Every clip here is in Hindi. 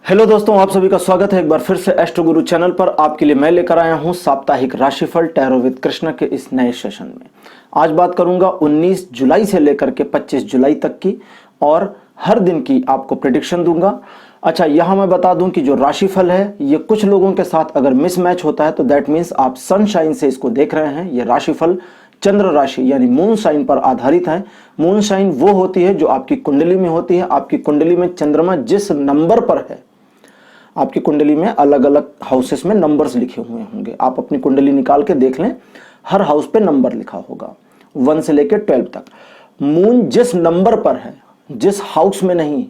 हेलो दोस्तों, आप सभी का स्वागत है एक बार फिर से एस्ट्रो गुरु चैनल पर। आपके लिए मैं लेकर आया हूं साप्ताहिक राशिफल टैरो विद कृष्ण के इस नए सेशन में। आज बात करूंगा 19 जुलाई से लेकर के 25 जुलाई तक की और हर दिन की आपको प्रेडिक्शन दूंगा। अच्छा, यहां मैं बता दूं कि जो राशिफल है ये कुछ लोगों के साथ अगर मिसमैच होता है तो दैट मीन्स आप सनशाइन से इसको देख रहे हैं। ये राशिफल चंद्र राशि यानी मून साइन पर आधारित है। मून साइन वो होती है जो आपकी कुंडली में होती है। आपकी कुंडली में चंद्रमा जिस नंबर पर है, आपकी कुंडली में अलग अलग हाउसेस में नंबर्स लिखे हुए होंगे। आप अपनी कुंडली निकाल के देख लें, हर हाउस पे नंबर लिखा होगा 1 से लेकर 12 तक। मून जिस नंबर पर है, जिस हाउस में नहीं,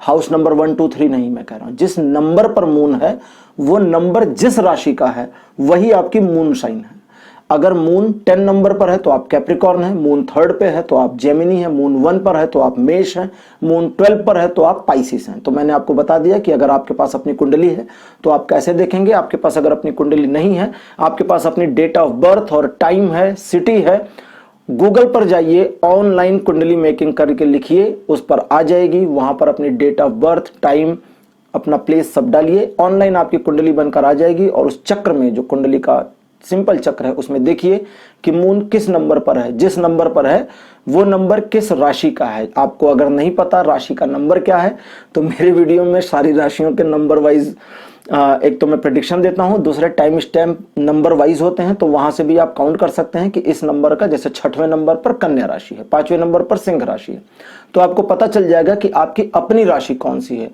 हाउस नंबर 1 2 3 नहीं, मैं कह रहा हूं जिस नंबर पर मून है वो नंबर जिस राशि का है वही आपकी मून साइन है। अगर मून 10 नंबर पर है तो आप कैप्रिकॉर्न है, मून 3rd पे है तो आप जेमिनी है, मून 1 पर है तो आप मेष हैं, मून 12 पर है तो आप पाइसिस हैं। तो मैंने आपको बता दिया कि अगर आपके पास अपनी कुंडली है तो आप कैसे देखेंगे। आपके पास अगर अपनी कुंडली नहीं है, आपके पास अपनी डेट ऑफ बर्थ और टाइम है, सिटी है, गूगल पर जाइए, ऑनलाइन कुंडली मेकिंग करके लिखिए, उस पर आ जाएगी। वहां पर अपनी डेट ऑफ बर्थ, टाइम, अपना प्लेस सब डालिए, ऑनलाइन आपकी कुंडली बनकर आ जाएगी। और उस चक्र में, जो कुंडली का सिंपल चक्र है, उसमें देखिए कि मून किस नंबर पर है, जिस नंबर पर है वो नंबर किस राशि का है। आपको अगर नहीं पता राशि का नंबर क्या है तो मेरे वीडियो में सारी राशियों के नंबर वाइज एक तो मैं प्रेडिक्शन देता हूं, दूसरे टाइम स्टैम्प नंबर वाइज होते हैं, तो वहां से भी आप काउंट कर सकते हैं कि इस नंबर का, जैसे 6वें नंबर पर कन्या राशि है, 5वें नंबर पर सिंह राशि है, तो आपको पता चल जाएगा कि आपकी अपनी राशि कौन सी है।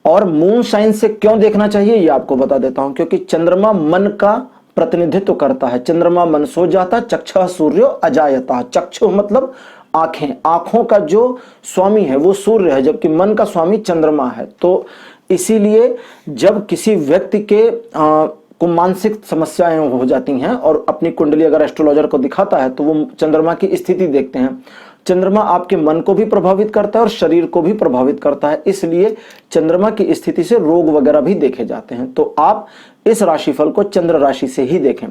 और मून साइन से क्यों देखना चाहिए ये आपको बता देता हूं, क्योंकि चंद्रमा मन का प्रतिनिधित्व करता है। चंद्रमा मन सो जाता, चक्षुः सूर्यो अजायता। चक्षु मतलब आंखें, आंखों का जो स्वामी है वो सूर्य है, जबकि मन का स्वामी चंद्रमा है। तो इसीलिए जब किसी व्यक्ति के को मानसिक समस्याएं हो जाती हैं और अपनी कुंडली अगर एस्ट्रोलॉजर को दिखाता है तो वो चंद्रमा की स्थिति देखते हैं। चंद्रमा आपके मन को भी प्रभावित करता है और शरीर को भी प्रभावित करता है, इसलिए चंद्रमा की स्थिति से रोग वगैरह भी देखे जाते हैं। तो आप इस राशिफल को चंद्र राशि से ही देखें।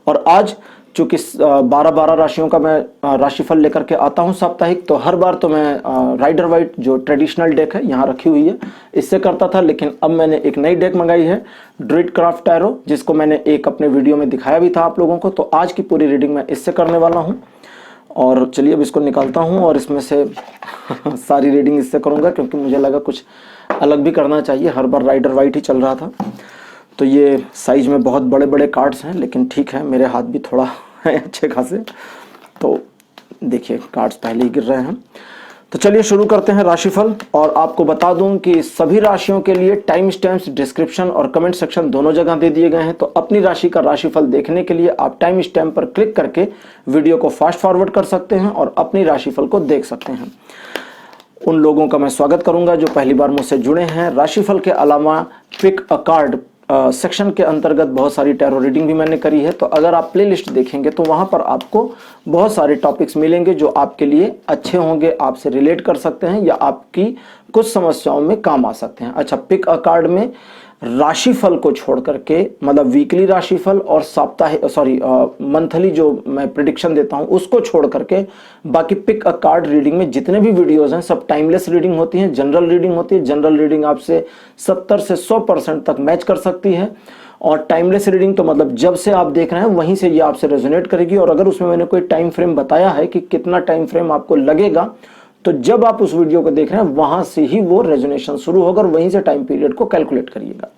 और आज चूंकि 12 राशियों का मैं राशिफल लेकर के आता हूं साप्ताहिक, तो हर बार तो मैं राइडर वाइट जो ट्रेडिशनल डेक है यहाँ रखी हुई है, इससे करता था, लेकिन अब मैंने एक नई डेक मंगाई है, ड्रुइड क्राफ्ट टैरो, जिसको मैंने एक अपने वीडियो में दिखाया भी था आप लोगों को। तो आज की पूरी रीडिंग मैं इससे करने वाला हूँ। और चलिए अब इसको निकालता हूँ और इसमें से सारी रीडिंग इससे करूँगा, क्योंकि मुझे लगा कुछ अलग भी करना चाहिए, हर बार राइडर वाइट ही चल रहा था। तो ये साइज में बहुत बड़े बड़े कार्ड्स हैं, लेकिन ठीक है, मेरे हाथ भी थोड़ा है अच्छे खासे। तो देखिए कार्ड्स पहले ही गिर रहे हैं। तो चलिए शुरू करते हैं राशिफल। और आपको बता दूं कि सभी राशियों के लिए टाइम स्टैम्प्स डिस्क्रिप्शन और कमेंट सेक्शन दोनों जगह दे दिए गए हैं। तो अपनी राशि का राशिफल देखने के लिए आप टाइम स्टैम्प पर क्लिक करके वीडियो को फास्ट फॉरवर्ड कर सकते हैं और अपनी राशिफल को देख सकते हैं। उन लोगों का मैं स्वागत करूंगा जो पहली बार मुझसे जुड़े हैं। राशिफल के अलावा पिक अ कार्ड सेक्शन के अंतर्गत बहुत सारी टैरो रीडिंग भी मैंने करी है। तो अगर आप प्लेलिस्ट देखेंगे तो वहां पर आपको बहुत सारे टॉपिक्स मिलेंगे जो आपके लिए अच्छे होंगे, आपसे रिलेट कर सकते हैं या आपकी कुछ समस्याओं में काम आ सकते हैं। अच्छा, पिक अ कार्ड में राशिफल को छोड़ करके, मतलब वीकली राशिफल और साप्ताहिक मंथली जो मैं प्रिडिक्शन देता हूं उसको छोड़ करके बाकी पिक अ कार्ड रीडिंग में जितने भी वीडियोस हैं सब टाइमलेस रीडिंग होती हैं, जनरल रीडिंग होती है। जनरल रीडिंग आपसे 70 से 100% तक मैच कर सकती है। और टाइमलेस रीडिंग तो मतलब जब से आप देख रहे हैं वहीं से ये आपसे रेजोनेट करेगी। और अगर उसमें मैंने कोई टाइम फ्रेम बताया है कि कितना टाइम फ्रेम आपको लगेगा, तो जब आप उस वीडियो को देख रहे हैं वहां से ही वो रेजोनेशन शुरू होगा और वहीं से टाइम पीरियड को कैलकुलेट करिएगा।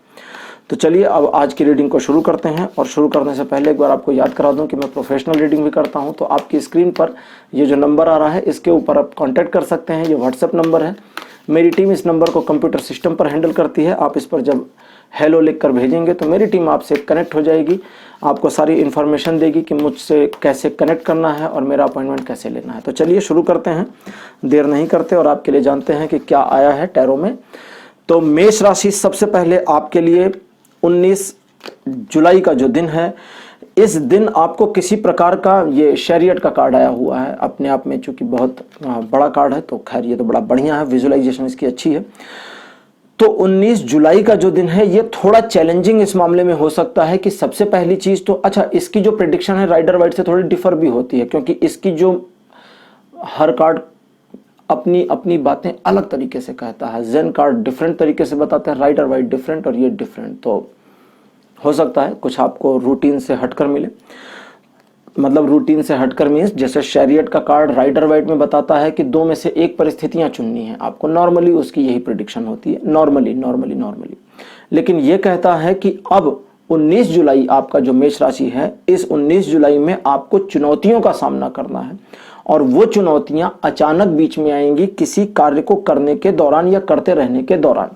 तो चलिए अब आज की रीडिंग को शुरू करते हैं। और शुरू करने से पहले एक बार आपको याद करा दूं कि मैं प्रोफेशनल रीडिंग भी करता हूं। तो आपकी स्क्रीन पर ये जो नंबर आ रहा है इसके ऊपर आप कांटेक्ट कर सकते हैं। ये व्हाट्सएप नंबर है। मेरी टीम इस नंबर को कंप्यूटर सिस्टम पर हैंडल करती है। आप इस पर जब हेलो लिख कर भेजेंगे तो मेरी टीम आपसे कनेक्ट हो जाएगी, आपको सारी इन्फॉर्मेशन देगी कि मुझसे कैसे कनेक्ट करना है और मेरा अपॉइंटमेंट कैसे लेना है। तो चलिए शुरू करते हैं, देर नहीं करते और आपके लिए जानते हैं कि क्या आया है टैरो में। तो मेष राशि, सबसे पहले आपके लिए 19 जुलाई का जो दिन है, इस दिन आपको किसी प्रकार का, ये शैरियट का कार्ड आया हुआ है अपने आप में, चूंकि बहुत बड़ा कार्ड है तो खैर ये तो बड़ा बढ़िया है, विजुअलाइजेशन इसकी अच्छी है। तो 19 जुलाई का जो दिन है ये थोड़ा चैलेंजिंग इस मामले में हो सकता है कि सबसे पहली चीज तो, अच्छा इसकी जो प्रेडिक्शन है राइडर वाइट से थोड़ी डिफर भी होती है, क्योंकि इसकी जो हर कार्ड अपनी अपनी बातें अलग तरीके से कहता है। जेन कार्ड डिफरेंट तरीके से बताते हैं, राइट और वाइट डिफरेंट और ये डिफरेंट। तो हो सकता है कुछ आपको रूटीन से हटकर मिले, मतलब रूटीन से हटकर मीन्स जैसे शैरियट का कार्ड राइट और वाइट में बताता है कि दो में से एक परिस्थितियां चुननी है आपको, नॉर्मली उसकी यही प्रेडिक्शन होती है, नॉर्मली। लेकिन ये कहता है कि अब 19 जुलाई आपका जो मेष राशि है, इस 19 जुलाई में आपको चुनौतियों का सामना करना है और वो चुनौतियां अचानक बीच में आएंगी किसी कार्य को करने के दौरान या करते रहने के दौरान।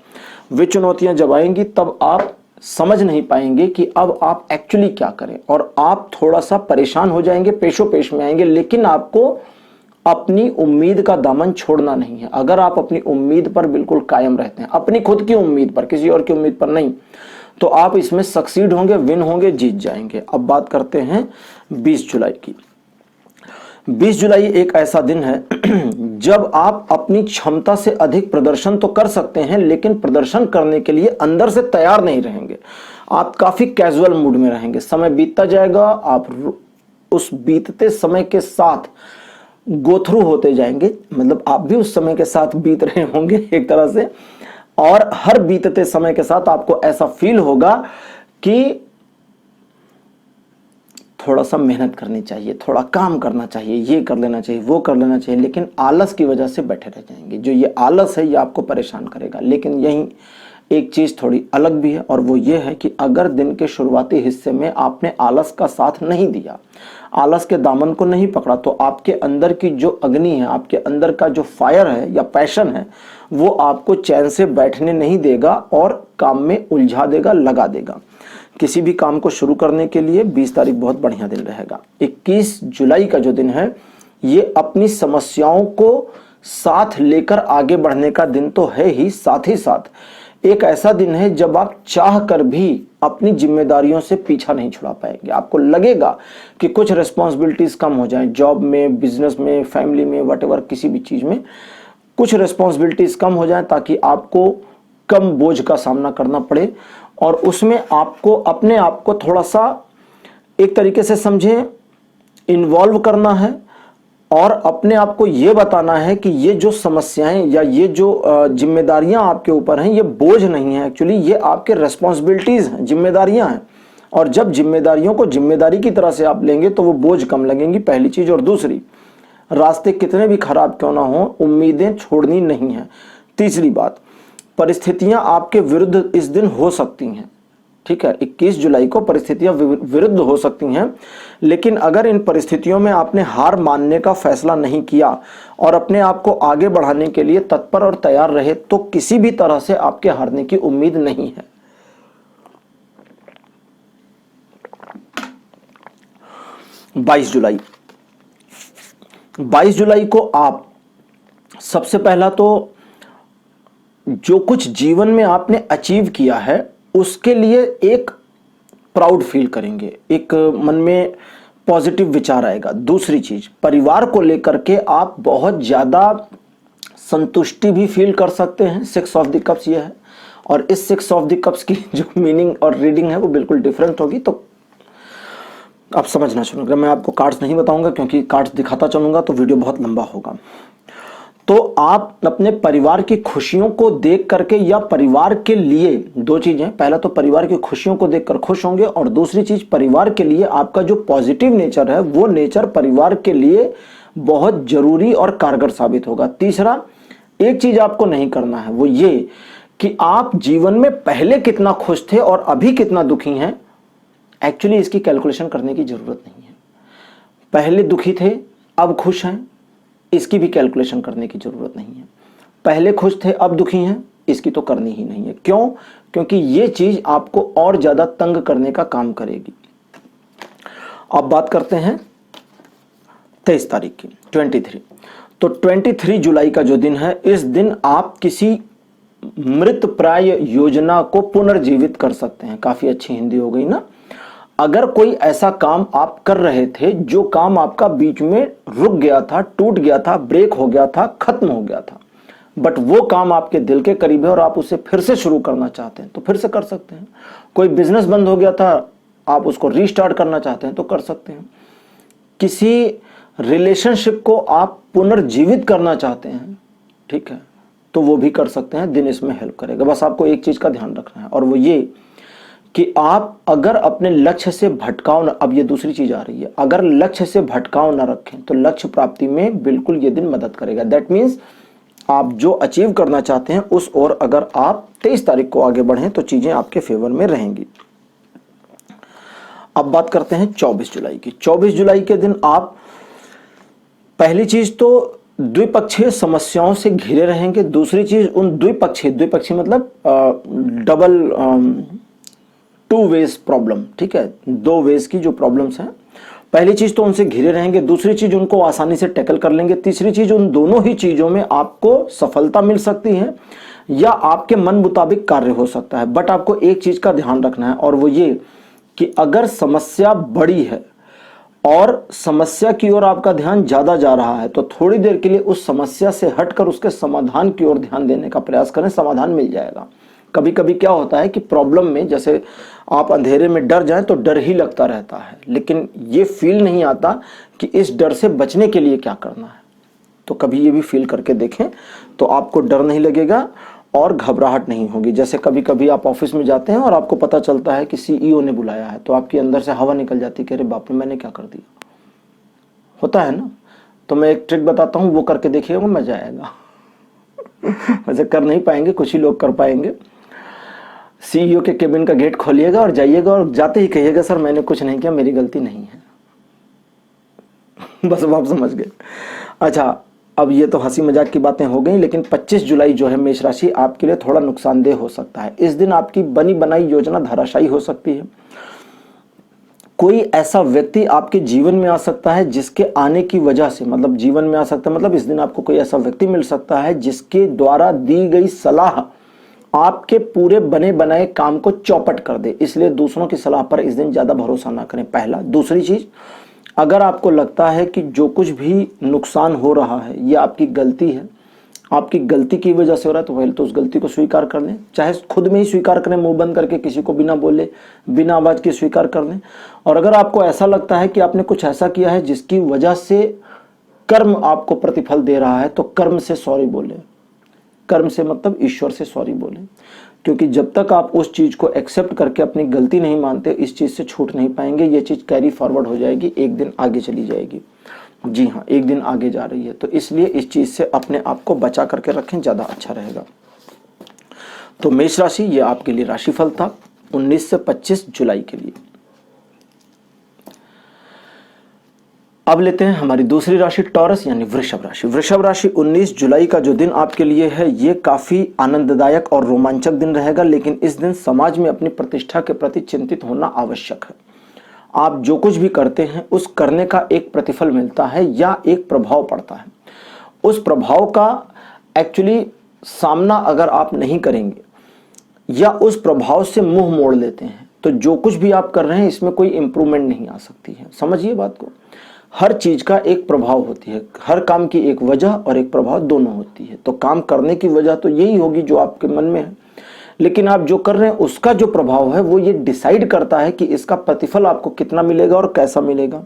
वे चुनौतियां जब आएंगी तब आप समझ नहीं पाएंगे कि अब आप एक्चुअली क्या करें और आप थोड़ा सा परेशान हो जाएंगे, पेशो पेश में आएंगे। लेकिन आपको अपनी उम्मीद का दामन छोड़ना नहीं है। अगर आप अपनी उम्मीद पर बिल्कुल कायम रहते हैं, अपनी खुद की उम्मीद पर, किसी और की उम्मीद पर नहीं, तो आप इसमें सक्सीड होंगे, विन होंगे, जीत जाएंगे। अब बात करते हैं 20 जुलाई की। 20 जुलाई एक ऐसा दिन है जब आप अपनी क्षमता से अधिक प्रदर्शन तो कर सकते हैं, लेकिन प्रदर्शन करने के लिए अंदर से तैयार नहीं रहेंगे। आप काफी कैजुअल मूड में रहेंगे। समय बीतता जाएगा, आप उस बीतते समय के साथ गो थ्रू होते जाएंगे, मतलब आप भी उस समय के साथ बीत रहे होंगे एक तरह से। और हर बीतते समय के साथ आपको ऐसा फील होगा कि थोड़ा सा मेहनत करनी चाहिए, थोड़ा काम करना चाहिए, ये कर लेना चाहिए, वो कर लेना चाहिए, लेकिन आलस की वजह से बैठे रह जाएंगे। जो ये आलस है ये आपको परेशान करेगा। लेकिन यही एक चीज थोड़ी अलग भी है और वो ये है कि अगर दिन के शुरुआती हिस्से में आपने आलस का साथ नहीं दिया, आलस के दामन को नहीं पकड़ा, तो आपके अंदर की जो अग्नि है, आपके अंदर का जो फायर है या पैशन है, वो आपको चैन से बैठने नहीं देगा और काम में उलझा देगा, लगा देगा। किसी भी काम को शुरू करने के लिए 20 तारीख बहुत बढ़िया दिन रहेगा। 21 जुलाई का जो दिन है, ये अपनी समस्याओं को साथ लेकर आगे बढ़ने का दिन तो है ही, साथ ही साथ एक ऐसा दिन है जब आप चाह कर भी अपनी जिम्मेदारियों से पीछा नहीं छुड़ा पाएंगे। आपको लगेगा कि कुछ रिस्पॉन्सिबिलिटीज कम हो जाएं, जॉब में, बिजनेस में, फैमिली में, व्हाटएवर, किसी भी चीज में कुछ रिस्पॉन्सिबिलिटीज कम हो जाएं ताकि आपको कम बोझ का सामना करना पड़े। और उसमें आपको अपने आप को थोड़ा सा एक तरीके से समझें इन्वॉल्व करना है और अपने आप को ये बताना है कि ये जो समस्याएं या ये जो जिम्मेदारियां आपके ऊपर हैं, ये बोझ नहीं है, एक्चुअली ये आपके रेस्पॉन्सिबिलिटीज हैं, जिम्मेदारियां हैं। और जब जिम्मेदारियों को जिम्मेदारी की तरह से आप लेंगे तो वो बोझ कम लगेंगी, पहली चीज। और दूसरी, रास्ते कितने भी खराब क्यों ना हो, उम्मीदें छोड़नी नहीं है। तीसरी बात, परिस्थितियां आपके विरुद्ध इस दिन हो सकती हैं, ठीक है। 21 जुलाई को परिस्थितियां विरुद्ध हो सकती हैं, लेकिन अगर इन परिस्थितियों में आपने हार मानने का फैसला नहीं किया और अपने आप को आगे बढ़ाने के लिए तत्पर और तैयार रहे, तो किसी भी तरह से आपके हारने की उम्मीद नहीं है। 22 जुलाई को आप सबसे पहला तो जो कुछ जीवन में आपने अचीव किया है उसके लिए एक प्राउड फील करेंगे, एक मन में पॉजिटिव विचार आएगा। दूसरी चीज, परिवार को लेकर के आप बहुत ज्यादा संतुष्टि भी फील कर सकते हैं। 6 ऑफ द कप्स ये है और इस 6 ऑफ द कप्स की जो मीनिंग और रीडिंग है वो बिल्कुल डिफरेंट होगी, तो आप समझना शुरू करें। मैं आपको कार्ड्स नहीं बताऊंगा क्योंकि कार्ड्स दिखाता चलूंगा तो वीडियो बहुत लंबा होगा। तो आप अपने परिवार की खुशियों को देख करके या परिवार के लिए, दो चीजें, पहला तो परिवार की खुशियों को देखकर खुश होंगे और दूसरी चीज, परिवार के लिए आपका जो पॉजिटिव नेचर है वो नेचर परिवार के लिए बहुत जरूरी और कारगर साबित होगा। तीसरा, एक चीज आपको नहीं करना है वो ये कि आप जीवन में पहले कितना खुश थे और अभी कितना दुखी हैं, एक्चुअली इसकी कैलकुलेशन करने की जरूरत नहीं है। पहले दुखी थे अब खुश हैं, इसकी भी कैलकुलेशन करने की जरूरत नहीं है। पहले खुश थे अब दुखी हैं, इसकी तो करनी ही नहीं है। क्यों? क्योंकि ये चीज आपको और ज्यादा तंग करने का काम करेगी। अब बात करते हैं 23 तारीख की, 23। तो 23 जुलाई का जो दिन है, इस दिन आप किसी मृत प्राय योजना को पुनर्जीवित कर सकते हैं। काफी अच्छी हिंदी हो गई ना। अगर कोई ऐसा काम आप कर रहे थे जो काम आपका बीच में रुक गया था, टूट गया था, ब्रेक हो गया था, खत्म हो गया था, बट वो काम आपके दिल के करीब है और आप उसे फिर से शुरू करना चाहते हैं तो फिर से कर सकते हैं। कोई बिजनेस बंद हो गया था, आप उसको रीस्टार्ट करना चाहते हैं तो कर सकते हैं। किसी रिलेशनशिप को आप पुनर्जीवित करना चाहते हैं ठीक है, तो वो भी कर सकते हैं, दिन इसमें हेल्प करेगा। बस आपको एक चीज का ध्यान रखना है और वो ये कि आप अगर अपने लक्ष्य से भटकाव न, अब ये दूसरी चीज आ रही है, अगर लक्ष्य से भटकाव न रखें तो लक्ष्य प्राप्ति में बिल्कुल ये दिन मदद करेगा। दैट मीन्स आप जो अचीव करना चाहते हैं उस ओर अगर आप 23 तारीख को आगे बढ़ें तो चीजें आपके फेवर में रहेंगी। अब बात करते हैं 24 जुलाई की। 24 जुलाई के दिन आप पहली चीज तो द्विपक्षीय समस्याओं से घिरे रहेंगे। दूसरी चीज उन द्विपक्षीय मतलब डबल टू वेज प्रॉब्लम, ठीक है, दो वेज की जो प्रॉब्लम्स हैं, पहली चीज तो उनसे घिरे रहेंगे, दूसरी चीज उनको आसानी से टैकल कर लेंगे, तीसरी चीज उन दोनों ही चीजों में आपको सफलता मिल सकती है या आपके मन मुताबिक कार्य हो सकता है। बट आपको एक चीज का ध्यान रखना है और वो ये कि अगर समस्या बड़ी है और समस्या की ओर आपका ध्यान ज्यादा जा रहा है तो थोड़ी देर के लिए उस समस्या से हटकर उसके समाधान की ओर ध्यान देने का प्रयास करें, समाधान मिल जाएगा। कभी कभी क्या होता है कि प्रॉब्लम में जैसे आप अंधेरे में डर जाएं तो डर ही लगता रहता है, लेकिन ये फील नहीं आता कि इस डर से बचने के लिए क्या करना है। तो कभी ये भी फील करके देखें तो आपको डर नहीं लगेगा और घबराहट नहीं होगी। जैसे कभी कभी आप ऑफिस में जाते हैं और आपको पता चलता है कि सीईओ ने बुलाया है तो आपके अंदर से हवा निकल जाती है कि अरे बाप रे मैंने क्या कर दिया, होता है ना। तो मैं एक ट्रिक बताता हूँ, वो करके देखिएगा, मजा आएगा। वैसे कर नहीं पाएंगे, कुछ ही लोग कर पाएंगे। सीईओ के केबिन का गेट खोलिएगा और जाइएगा और जाते ही कहिएगा सर मैंने कुछ नहीं किया, मेरी गलती नहीं है। बस अब आप समझ गए। अच्छा, अब ये तो हंसी मजाक की बातें हो गई, लेकिन 25 जुलाई जो है मेष राशि आपके लिए थोड़ा नुकसानदेह हो सकता है। इस दिन आपकी बनी बनाई योजना धराशायी हो सकती है। कोई ऐसा व्यक्ति आपके जीवन में आ सकता है जिसके आने की वजह से, मतलब जीवन में आ सकता है मतलब इस दिन आपको कोई ऐसा व्यक्ति मिल सकता है जिसके द्वारा दी गई सलाह आपके पूरे बने बनाए काम को चौपट कर दे। इसलिए दूसरों की सलाह पर इस दिन ज्यादा भरोसा ना करें, पहला। दूसरी चीज, अगर आपको लगता है कि जो कुछ भी नुकसान हो रहा है ये आपकी गलती है, आपकी गलती की वजह से हो रहा है, तो पहले तो उस गलती को स्वीकार कर लें, चाहे खुद में ही स्वीकार करें, मुंह बंद करके, किसी को बिना बोले, बिना आवाज के स्वीकार कर लें। और अगर आपको ऐसा लगता है कि आपने कुछ ऐसा किया है जिसकी वजह से कर्म आपको प्रतिफल दे रहा है तो कर्म से सॉरी बोले। कर्म से मतलब ईश्वर से सॉरी बोले, क्योंकि जब तक आप उस चीज को एक्सेप्ट करके अपनी गलती नहीं मानते इस चीज से छूट नहीं पाएंगे। ये चीज कैरी फॉरवर्ड हो जाएगी, एक दिन आगे चली जाएगी। जी हाँ, एक दिन आगे जा रही है, तो इसलिए इस चीज से अपने आप को बचा करके रखें, ज्यादा अच्छा रहेगा। तो मेष राशि, ये आपके लिए राशिफल था 19 से 25 जुलाई के लिए। अब लेते हैं हमारी दूसरी राशि टॉरस यानी वृषभ राशि। वृषभ राशि 19 जुलाई का जो दिन आपके लिए है ये काफी आनंददायक और रोमांचक दिन रहेगा, लेकिन इस दिन समाज में अपनी प्रतिष्ठा के प्रति चिंतित होना आवश्यक है। आप जो कुछ भी करते हैं उस करने का एक प्रतिफल मिलता है या एक प्रभाव पड़ता है। उस प्रभाव का एक्चुअली सामना अगर आप नहीं करेंगे या उस प्रभाव से मुंह मोड़ लेते हैं तो जो कुछ भी आप कर रहे हैं इसमें कोई इंप्रूवमेंट नहीं आ सकती है। समझिए बात को, हर चीज का एक प्रभाव होती है, हर काम की एक वजह और एक प्रभाव दोनों होती है। तो काम करने की वजह तो यही होगी जो आपके मन में है, लेकिन आप जो कर रहे हैं उसका जो प्रभाव है वो ये डिसाइड करता है कि इसका प्रतिफल आपको कितना मिलेगा और कैसा मिलेगा।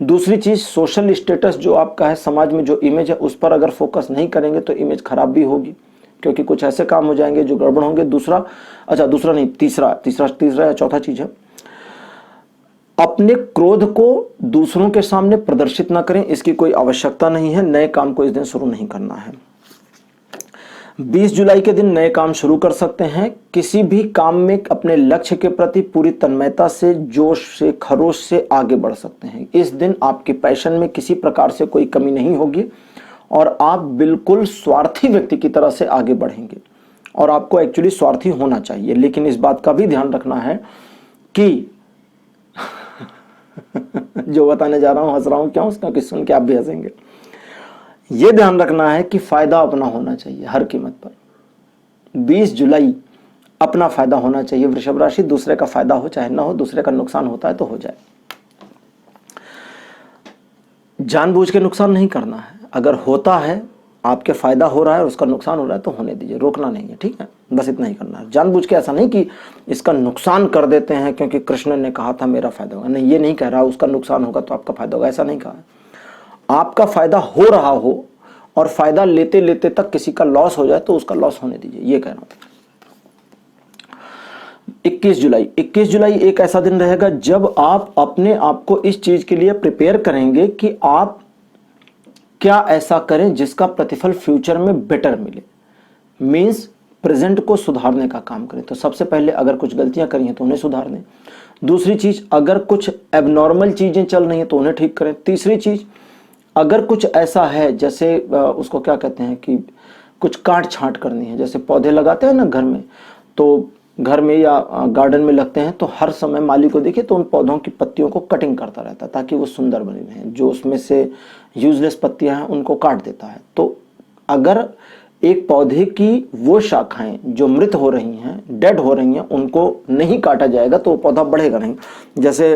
दूसरी चीज, सोशल स्टेटस जो आपका है, समाज में जो इमेज है उस पर अगर फोकस नहीं करेंगे तो इमेज खराब भी होगी, क्योंकि कुछ ऐसे काम हो जाएंगे जो गड़बड़ होंगे। तीसरा या चौथा चीज है, अपने क्रोध को दूसरों के सामने प्रदर्शित ना करें, इसकी कोई आवश्यकता नहीं है। नए काम को इस दिन शुरू नहीं करना है। 20 जुलाई के दिन नए काम शुरू कर सकते हैं। किसी भी काम में अपने लक्ष्य के प्रति पूरी तन्मयता से, जोश से, खरोश से आगे बढ़ सकते हैं। इस दिन आपके पैशन में किसी प्रकार से कोई कमी नहीं होगी और आप बिल्कुल स्वार्थी व्यक्ति की तरह से आगे बढ़ेंगे। और आपको एक्चुअली स्वार्थी होना चाहिए, लेकिन इस बात का भी ध्यान रखना है कि जो बताने जा रहा हूं, हंस रहा हूं क्यों, उसका सुन के आप भी हंसेंगे। यह ध्यान रखना है कि फायदा अपना होना चाहिए हर कीमत पर। 20 जुलाई अपना फायदा होना चाहिए वृषभ राशि, दूसरे का फायदा हो चाहे ना हो, दूसरे का नुकसान होता है तो हो जाए। जानबूझ के नुकसान नहीं करना है, अगर होता है आपके फायदा हो रहा है और उसका नुकसान हो रहा है तो होने दीजिए, रोकना नहीं है, ठीक है, बस इतना ही करना है। जानबूझ के ऐसा नहीं कि इसका नुकसान कर देते हैं क्योंकि कृष्ण ने कहा था मेरा फायदा होगा, नहीं, ये नहीं कह रहा उसका नुकसान होगा तो आपका फायदा होगा, ऐसा नहीं कहा। आपका फायदा हो रहा हो और फायदा लेते लेते तक किसी का लॉस हो जाए तो उसका लॉस होने दीजिए, ये कह रहा हूं। 21 जुलाई एक ऐसा दिन रहेगा जब आप अपने आप को इस चीज के लिए प्रिपेयर करेंगे कि आप क्या ऐसा करें जिसका प्रतिफल फ्यूचर में बेटर मिले, मींस प्रेजेंट को सुधारने का काम करें। तो सबसे पहले अगर कुछ गलतियां करी हैं तो उन्हें सुधार दें। दूसरी चीज, अगर कुछ एबनॉर्मल चीजें चल रही हैं तो उन्हें ठीक करें। तीसरी चीज, अगर कुछ ऐसा है जैसे उसको क्या कहते हैं कि कुछ काट छांट करनी है, जैसे पौधे लगाते हैं ना घर में, तो घर में या गार्डन में लगते हैं, तो हर समय माली को देखिए तो उन पौधों की पत्तियों को कटिंग करता रहता है ताकि वो सुंदर बने रहें। जो उसमें से यूजलेस पत्तियां हैं उनको काट देता है। तो अगर एक पौधे की वो शाखाएं जो मृत हो रही हैं, डेड हो रही हैं, उनको नहीं काटा जाएगा तो वो पौधा बढ़ेगा नहीं। जैसे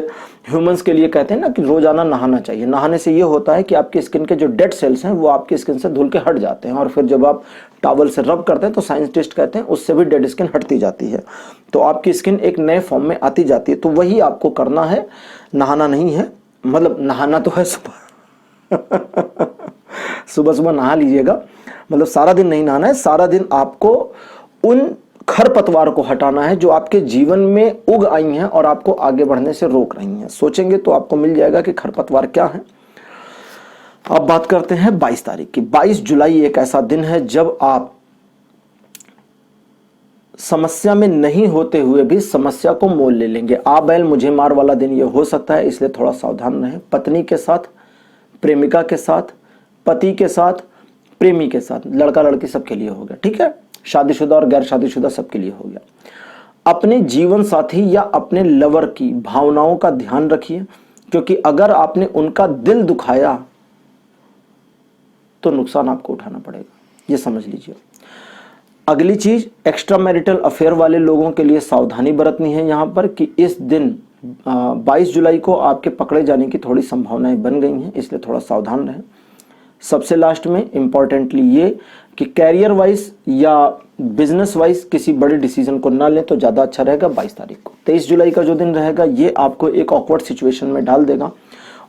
ह्यूमंस के लिए कहते हैं ना कि रोजाना नहाना चाहिए। नहाने से ये होता है कि आपकी स्किन के जो डेड सेल्स हैं वो आपकी स्किन से धुल के हट जाते हैं, और फिर जब आप टॉवल से रब करते हैं तो साइंटिस्ट कहते हैं उससे भी डेड स्किन हटती जाती है, तो आपकी स्किन एक नए फॉर्म में आती जाती है। तो वही आपको करना है, नहाना नहीं है, मतलब नहाना तो है सुबह सुबह सुबह नहा लीजिएगा, मतलब सारा दिन नहीं नहाना है। सारा दिन आपको उन खरपतवार को हटाना है जो आपके जीवन में उग आई हैं और आपको आगे बढ़ने से रोक रही हैं। सोचेंगे तो आपको मिल जाएगा कि खरपतवार क्या है। अब बात करते हैं 22 तारीख की। 22 जुलाई एक ऐसा दिन है जब आप समस्या में नहीं होते हुए भी समस्या को मोल ले लेंगे। आ बैल मुझे मार वाला दिन ये हो सकता है, इसलिए थोड़ा सावधान रहें। पत्नी के साथ, प्रेमिका के साथ, पति के साथ, प्रेमी के साथ, लड़का लड़की सबके लिए हो गया, ठीक है, शादीशुदा और गैर शादीशुदा सबके लिए हो गया। अपने जीवन साथी या अपने लवर की भावनाओं का ध्यान रखिए, क्योंकि अगर आपने उनका दिल दुखाया तो नुकसान आपको उठाना पड़ेगा, ये समझ लीजिए। अगली चीज, एक्स्ट्रा मैरिटल अफेयर वाले लोगों के लिए सावधानी बरतनी है यहां पर कि इस दिन 22 जुलाई को आपके पकड़े जाने की थोड़ी संभावनाएं बन गई हैं, इसलिए थोड़ा सावधान रहें। सबसे लास्ट में इंपॉर्टेंटली ये कि कैरियर वाइज या बिजनेस वाइज किसी बड़े डिसीजन को ना लें तो ज़्यादा अच्छा रहेगा 22 तारीख को। 23 जुलाई का जो दिन रहेगा ये आपको एक ऑकवर्ड सिचुएशन में डाल देगा,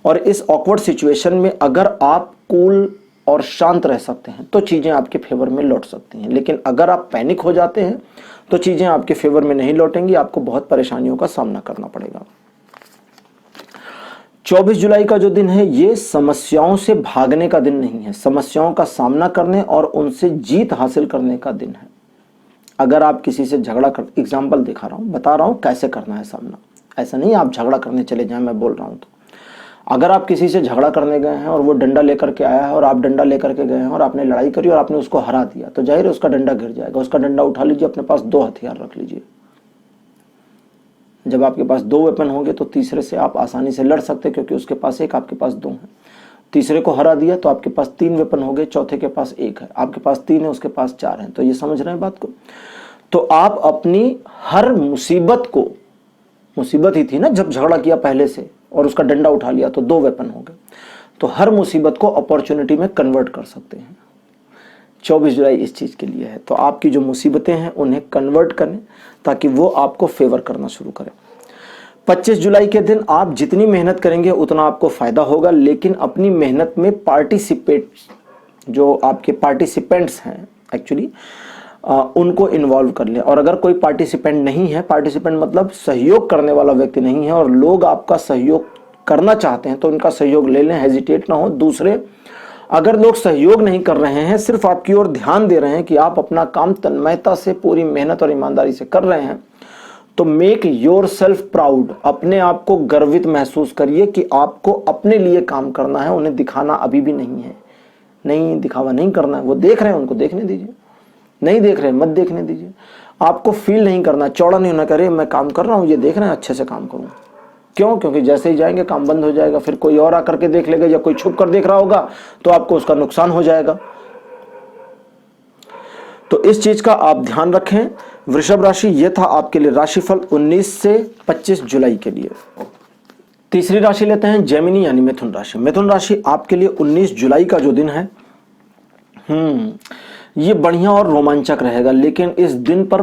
और इस ऑकवर्ड सिचुएशन में अगर आप कूल और शांत रह सकते हैं तो चीज़ें आपके फेवर में लौट सकती हैं, लेकिन अगर आप पैनिक हो जाते हैं तो चीज़ें आपके फेवर में नहीं लौटेंगी, आपको बहुत परेशानियों का सामना करना पड़ेगा। 24 जुलाई का जो दिन है ये समस्याओं से भागने का दिन नहीं है, समस्याओं का सामना करने और उनसे जीत हासिल करने का दिन है। अगर आप किसी से झगड़ा कर, एग्जाम्पल दिखा रहा हूं, बता रहा हूं कैसे करना है सामना, ऐसा नहीं आप झगड़ा करने चले जाएं, मैं बोल रहा हूं। तो अगर आप किसी से झगड़ा करने गए हैं और वो डंडा लेकर के आया है और आप डंडा लेकर के गए हैं और आपने लड़ाई करी और आपने उसको हरा दिया, तो जाहिर है उसका डंडा गिर जाएगा। उसका डंडा उठा लीजिए, अपने पास 2 हथियार रख लीजिए। जब आपके पास 2 वेपन होंगे तो तीसरे से आप आसानी से लड़ सकते हैं, क्योंकि उसके पास 1, आपके पास 2 है। तीसरे को हरा दिया तो आपके पास 3 वेपन हो गए, चौथे के पास 1 है, आपके पास 3 है, उसके पास 4 है। तो ये समझ रहे हैं बात को। तो आप अपनी हर मुसीबत को, मुसीबत ही थी ना जब झगड़ा किया पहले से और उसका डंडा उठा लिया तो 2 वेपन हो गए, तो हर मुसीबत को अपॉर्चुनिटी में कन्वर्ट कर सकते हैं। 24 जुलाई इस चीज़ के लिए है। तो आपकी जो मुसीबतें हैं उन्हें कन्वर्ट करें ताकि वो आपको फेवर करना शुरू करें। 25 जुलाई के दिन आप जितनी मेहनत करेंगे उतना आपको फ़ायदा होगा, लेकिन अपनी मेहनत में जो आपके पार्टिसिपेंट्स हैं एक्चुअली उनको इन्वॉल्व कर लें। और अगर कोई पार्टिसिपेंट नहीं है, पार्टिसिपेंट मतलब सहयोग करने वाला व्यक्ति नहीं है, और लोग आपका सहयोग करना चाहते हैं तो उनका सहयोग ले लें, हेजिटेट ना हो। दूसरे, अगर लोग सहयोग नहीं कर रहे हैं, सिर्फ आपकी ओर ध्यान दे रहे हैं कि आप अपना काम तन्मयता से, पूरी मेहनत और ईमानदारी से कर रहे हैं, तो मेक योर सेल्फ प्राउड, अपने आप को गर्वित महसूस करिए कि आपको अपने लिए काम करना है, उन्हें दिखाना अभी भी नहीं है। नहीं, दिखावा नहीं करना है। वो देख रहे हैं, उनको देखने दीजिए। नहीं देख रहे हैं, मत देखने दीजिए। आपको फील नहीं करना, चौड़ा नहीं होना, करे मैं काम कर रहा हूँ, ये देख रहे हैं, अच्छे से काम करूँ। क्यों? क्योंकि जैसे ही जाएंगे काम बंद हो जाएगा, फिर कोई और आकर के देख लेगा या कोई छुप कर देख रहा होगा तो आपको उसका नुकसान हो जाएगा। तो इस चीज का आप ध्यान रखें। वृषभ राशि, ये था आपके लिए राशिफल 19 से 25 जुलाई के लिए। तीसरी राशि लेते हैं जेमिनी यानी मिथुन राशि। मिथुन राशि आपके लिए 19 जुलाई का जो दिन है ये बढ़िया और रोमांचक रहेगा, लेकिन इस दिन पर,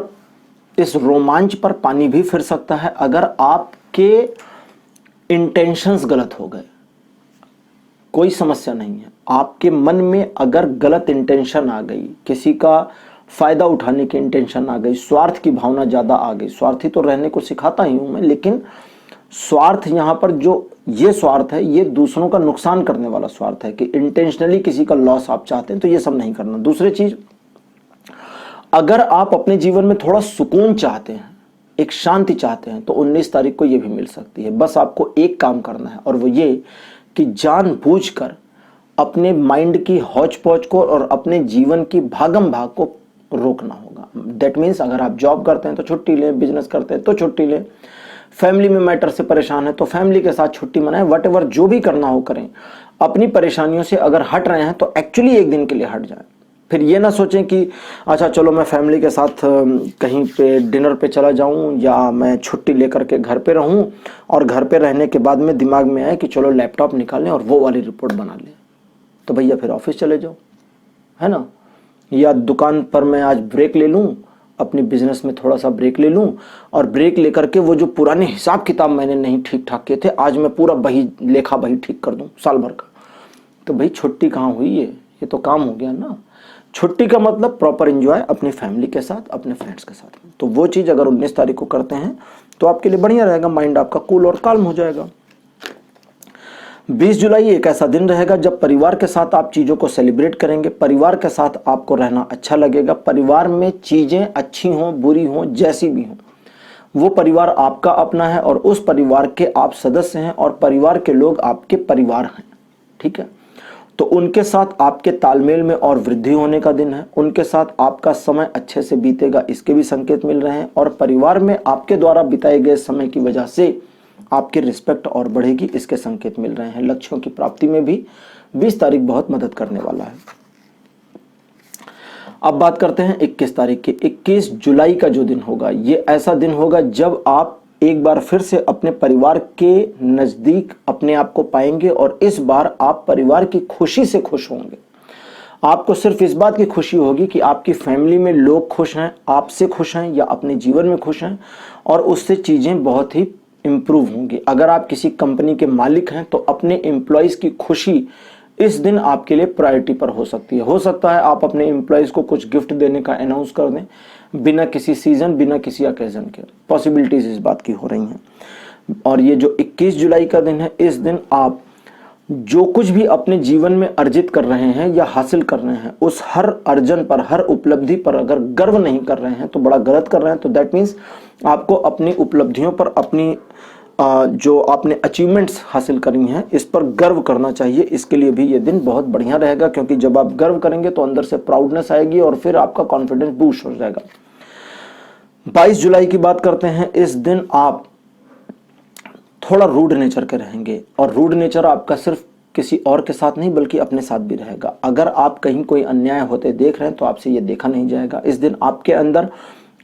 इस रोमांच पर पानी भी फिर सकता है अगर आपके इंटेंशंस गलत हो गए। कोई समस्या नहीं है। आपके मन में अगर गलत इंटेंशन आ गई, किसी का फायदा उठाने की इंटेंशन आ गई, स्वार्थ की भावना ज्यादा आ गई, स्वार्थी तो रहने को सिखाता ही हूं मैं, लेकिन स्वार्थ यहां पर जो ये स्वार्थ है ये दूसरों का नुकसान करने वाला स्वार्थ है कि इंटेंशनली किसी का लॉस आप चाहते हैं, तो ये सब नहीं करना। दूसरी चीज, अगर आप अपने जीवन में थोड़ा सुकून चाहते हैं, एक शांति चाहते हैं, तो 19 तारीख को ये भी मिल सकती है। बस आपको एक काम करना है और वो ये कि जानबूझकर अपने माइंड की हौच पौच को और अपने जीवन की भागम भाग को रोकना होगा। दैट मीन्स अगर आप जॉब करते हैं तो छुट्टी लें, बिजनेस करते हैं तो छुट्टी लें, फैमिली में मैटर से परेशान है तो फैमिली के साथ छुट्टी मनाएं, वट जो भी करना हो करें। अपनी परेशानियों से अगर हट रहे हैं तो एक्चुअली एक दिन के लिए हट जाएं। फिर ये ना सोचें कि अच्छा चलो मैं फैमिली के साथ कहीं पे डिनर पे चला जाऊं या मैं छुट्टी लेकर के घर पे रहूं और घर पे रहने के बाद में दिमाग में आए कि चलो लैपटॉप निकालें और वो वाली रिपोर्ट बना लें। तो भैया फिर ऑफिस चले जाओ, है ना, या दुकान पर मैं आज ब्रेक ले लूं, अपने बिजनेस में थोड़ा सा ब्रेक ले लूं और ब्रेक लेकर के वो जो पुराने हिसाब किताब मैंने नहीं ठीक ठाक किए थे आज मैं पूरा बही लेखा बही ठीक कर दूं साल भर का। तो भाई छुट्टी कहाँ हुई है, ये तो काम हो गया ना। छुट्टी का मतलब प्रॉपर एंजॉय अपनी फैमिली के साथ, अपने फ्रेंड्स के साथ में। तो वो चीज अगर 19 तारीख को करते हैं तो आपके लिए बढ़िया रहेगा, माइंड आपका कूल और काल्म हो जाएगा। 20 जुलाई एक ऐसा दिन रहेगा जब परिवार के साथ आप चीजों को सेलिब्रेट करेंगे, परिवार के साथ आपको रहना अच्छा लगेगा। परिवार में चीजें अच्छी हों बुरी हों जैसी भी हों, वो परिवार आपका अपना है और उस परिवार के आप सदस्य हैं और परिवार के लोग आपके परिवार हैं, ठीक है। तो उनके साथ आपके तालमेल में और वृद्धि होने का दिन है, उनके साथ आपका समय अच्छे से बीतेगा, इसके भी संकेत मिल रहे हैं। और परिवार में आपके द्वारा बिताए गए समय की वजह से आपकी रिस्पेक्ट और बढ़ेगी, इसके संकेत मिल रहे हैं। लक्ष्यों की प्राप्ति में भी 20 तारीख बहुत मदद करने वाला है। अब बात करते हैं 21 तारीख की। 21 जुलाई का जो दिन होगा ये ऐसा दिन होगा जब आप एक बार फिर से अपने परिवार के नजदीक अपने आप को पाएंगे और इस बार आप परिवार की खुशी से खुश होंगे। आपको सिर्फ इस बात की खुशी होगी कि आपकी फैमिली में लोग खुश हैं, आपसे खुश हैं या अपने जीवन में खुश हैं और उससे चीजें बहुत ही इंप्रूव होंगी। अगर आप किसी कंपनी के मालिक हैं तो अपने एम्प्लॉइज की खुशी इस दिन आपके लिए प्रायोरिटी पर हो सकती है। हो सकता है आप अपने एम्प्लॉइज को कुछ गिफ्ट देने का अनाउंस कर दें बिना किसी सीजन, बिना किसी ओकेजन के। पॉसिबिलिटीज इस बात की हो रही हैं। और ये जो 21 जुलाई का दिन है, इस दिन आप जो कुछ भी अपने जीवन में अर्जित कर रहे हैं या हासिल कर रहे हैं, उस हर अर्जन पर, हर उपलब्धि पर अगर गर्व नहीं कर रहे हैं तो बड़ा गलत कर रहे हैं। तो दैट मीन्स आपको अपनी उपलब्धियों पर, अपनी जो आपने अचीवमेंट्स हासिल करी हैं इस पर गर्व करना चाहिए। इसके लिए भी ये दिन बहुत बढ़िया रहेगा, क्योंकि जब आप गर्व करेंगे तो अंदर से प्राउडनेस आएगी और फिर आपका कॉन्फिडेंस बूस्ट हो जाएगा। 22 जुलाई की बात करते हैं। इस दिन आप थोड़ा रूड नेचर के रहेंगे और रूड नेचर आपका सिर्फ किसी और के साथ नहीं बल्कि अपने साथ भी रहेगा। अगर आप कहीं कोई अन्याय होते देख रहे हैं तो आपसे ये देखा नहीं जाएगा। इस दिन आपके अंदर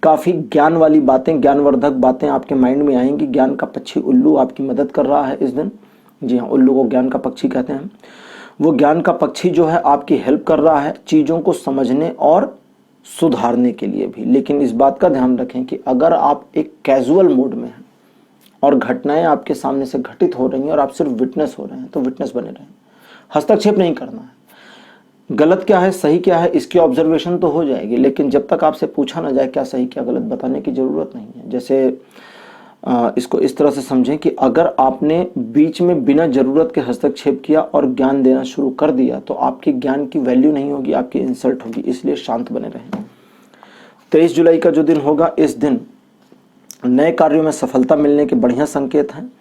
काफी ज्ञान वाली बातें, ज्ञानवर्धक बातें आपके माइंड में आएंगी। ज्ञान का पक्षी उल्लू आपकी मदद कर रहा है इस दिन। जी हाँ, उल्लू को ज्ञान का पक्षी कहते हैं। वो ज्ञान का पक्षी जो है आपकी हेल्प कर रहा है चीजों को समझने और सुधारने के लिए भी। लेकिन इस बात का ध्यान रखें कि अगर आप एक कैजुअल मोड में हैं और घटनाएं आपके सामने से घटित हो रही हैं और आप सिर्फ विटनेस हो रहे हैं तो विटनेस बने रहें, हस्तक्षेप नहीं करना है। गलत क्या है सही क्या है इसकी ऑब्जर्वेशन तो हो जाएगी, लेकिन जब तक आपसे पूछा ना जाए क्या सही क्या गलत, बताने की जरूरत नहीं है। जैसे इसको इस तरह से समझें कि अगर आपने बीच में बिना जरूरत के हस्तक्षेप किया और ज्ञान देना शुरू कर दिया तो आपकी ज्ञान की वैल्यू नहीं होगी, आपकी इंसल्ट होगी। इसलिए शांत बने रहें। 23 जुलाई का जो दिन होगा, इस दिन नए कार्यों में सफलता मिलने के बढ़िया संकेत हैं।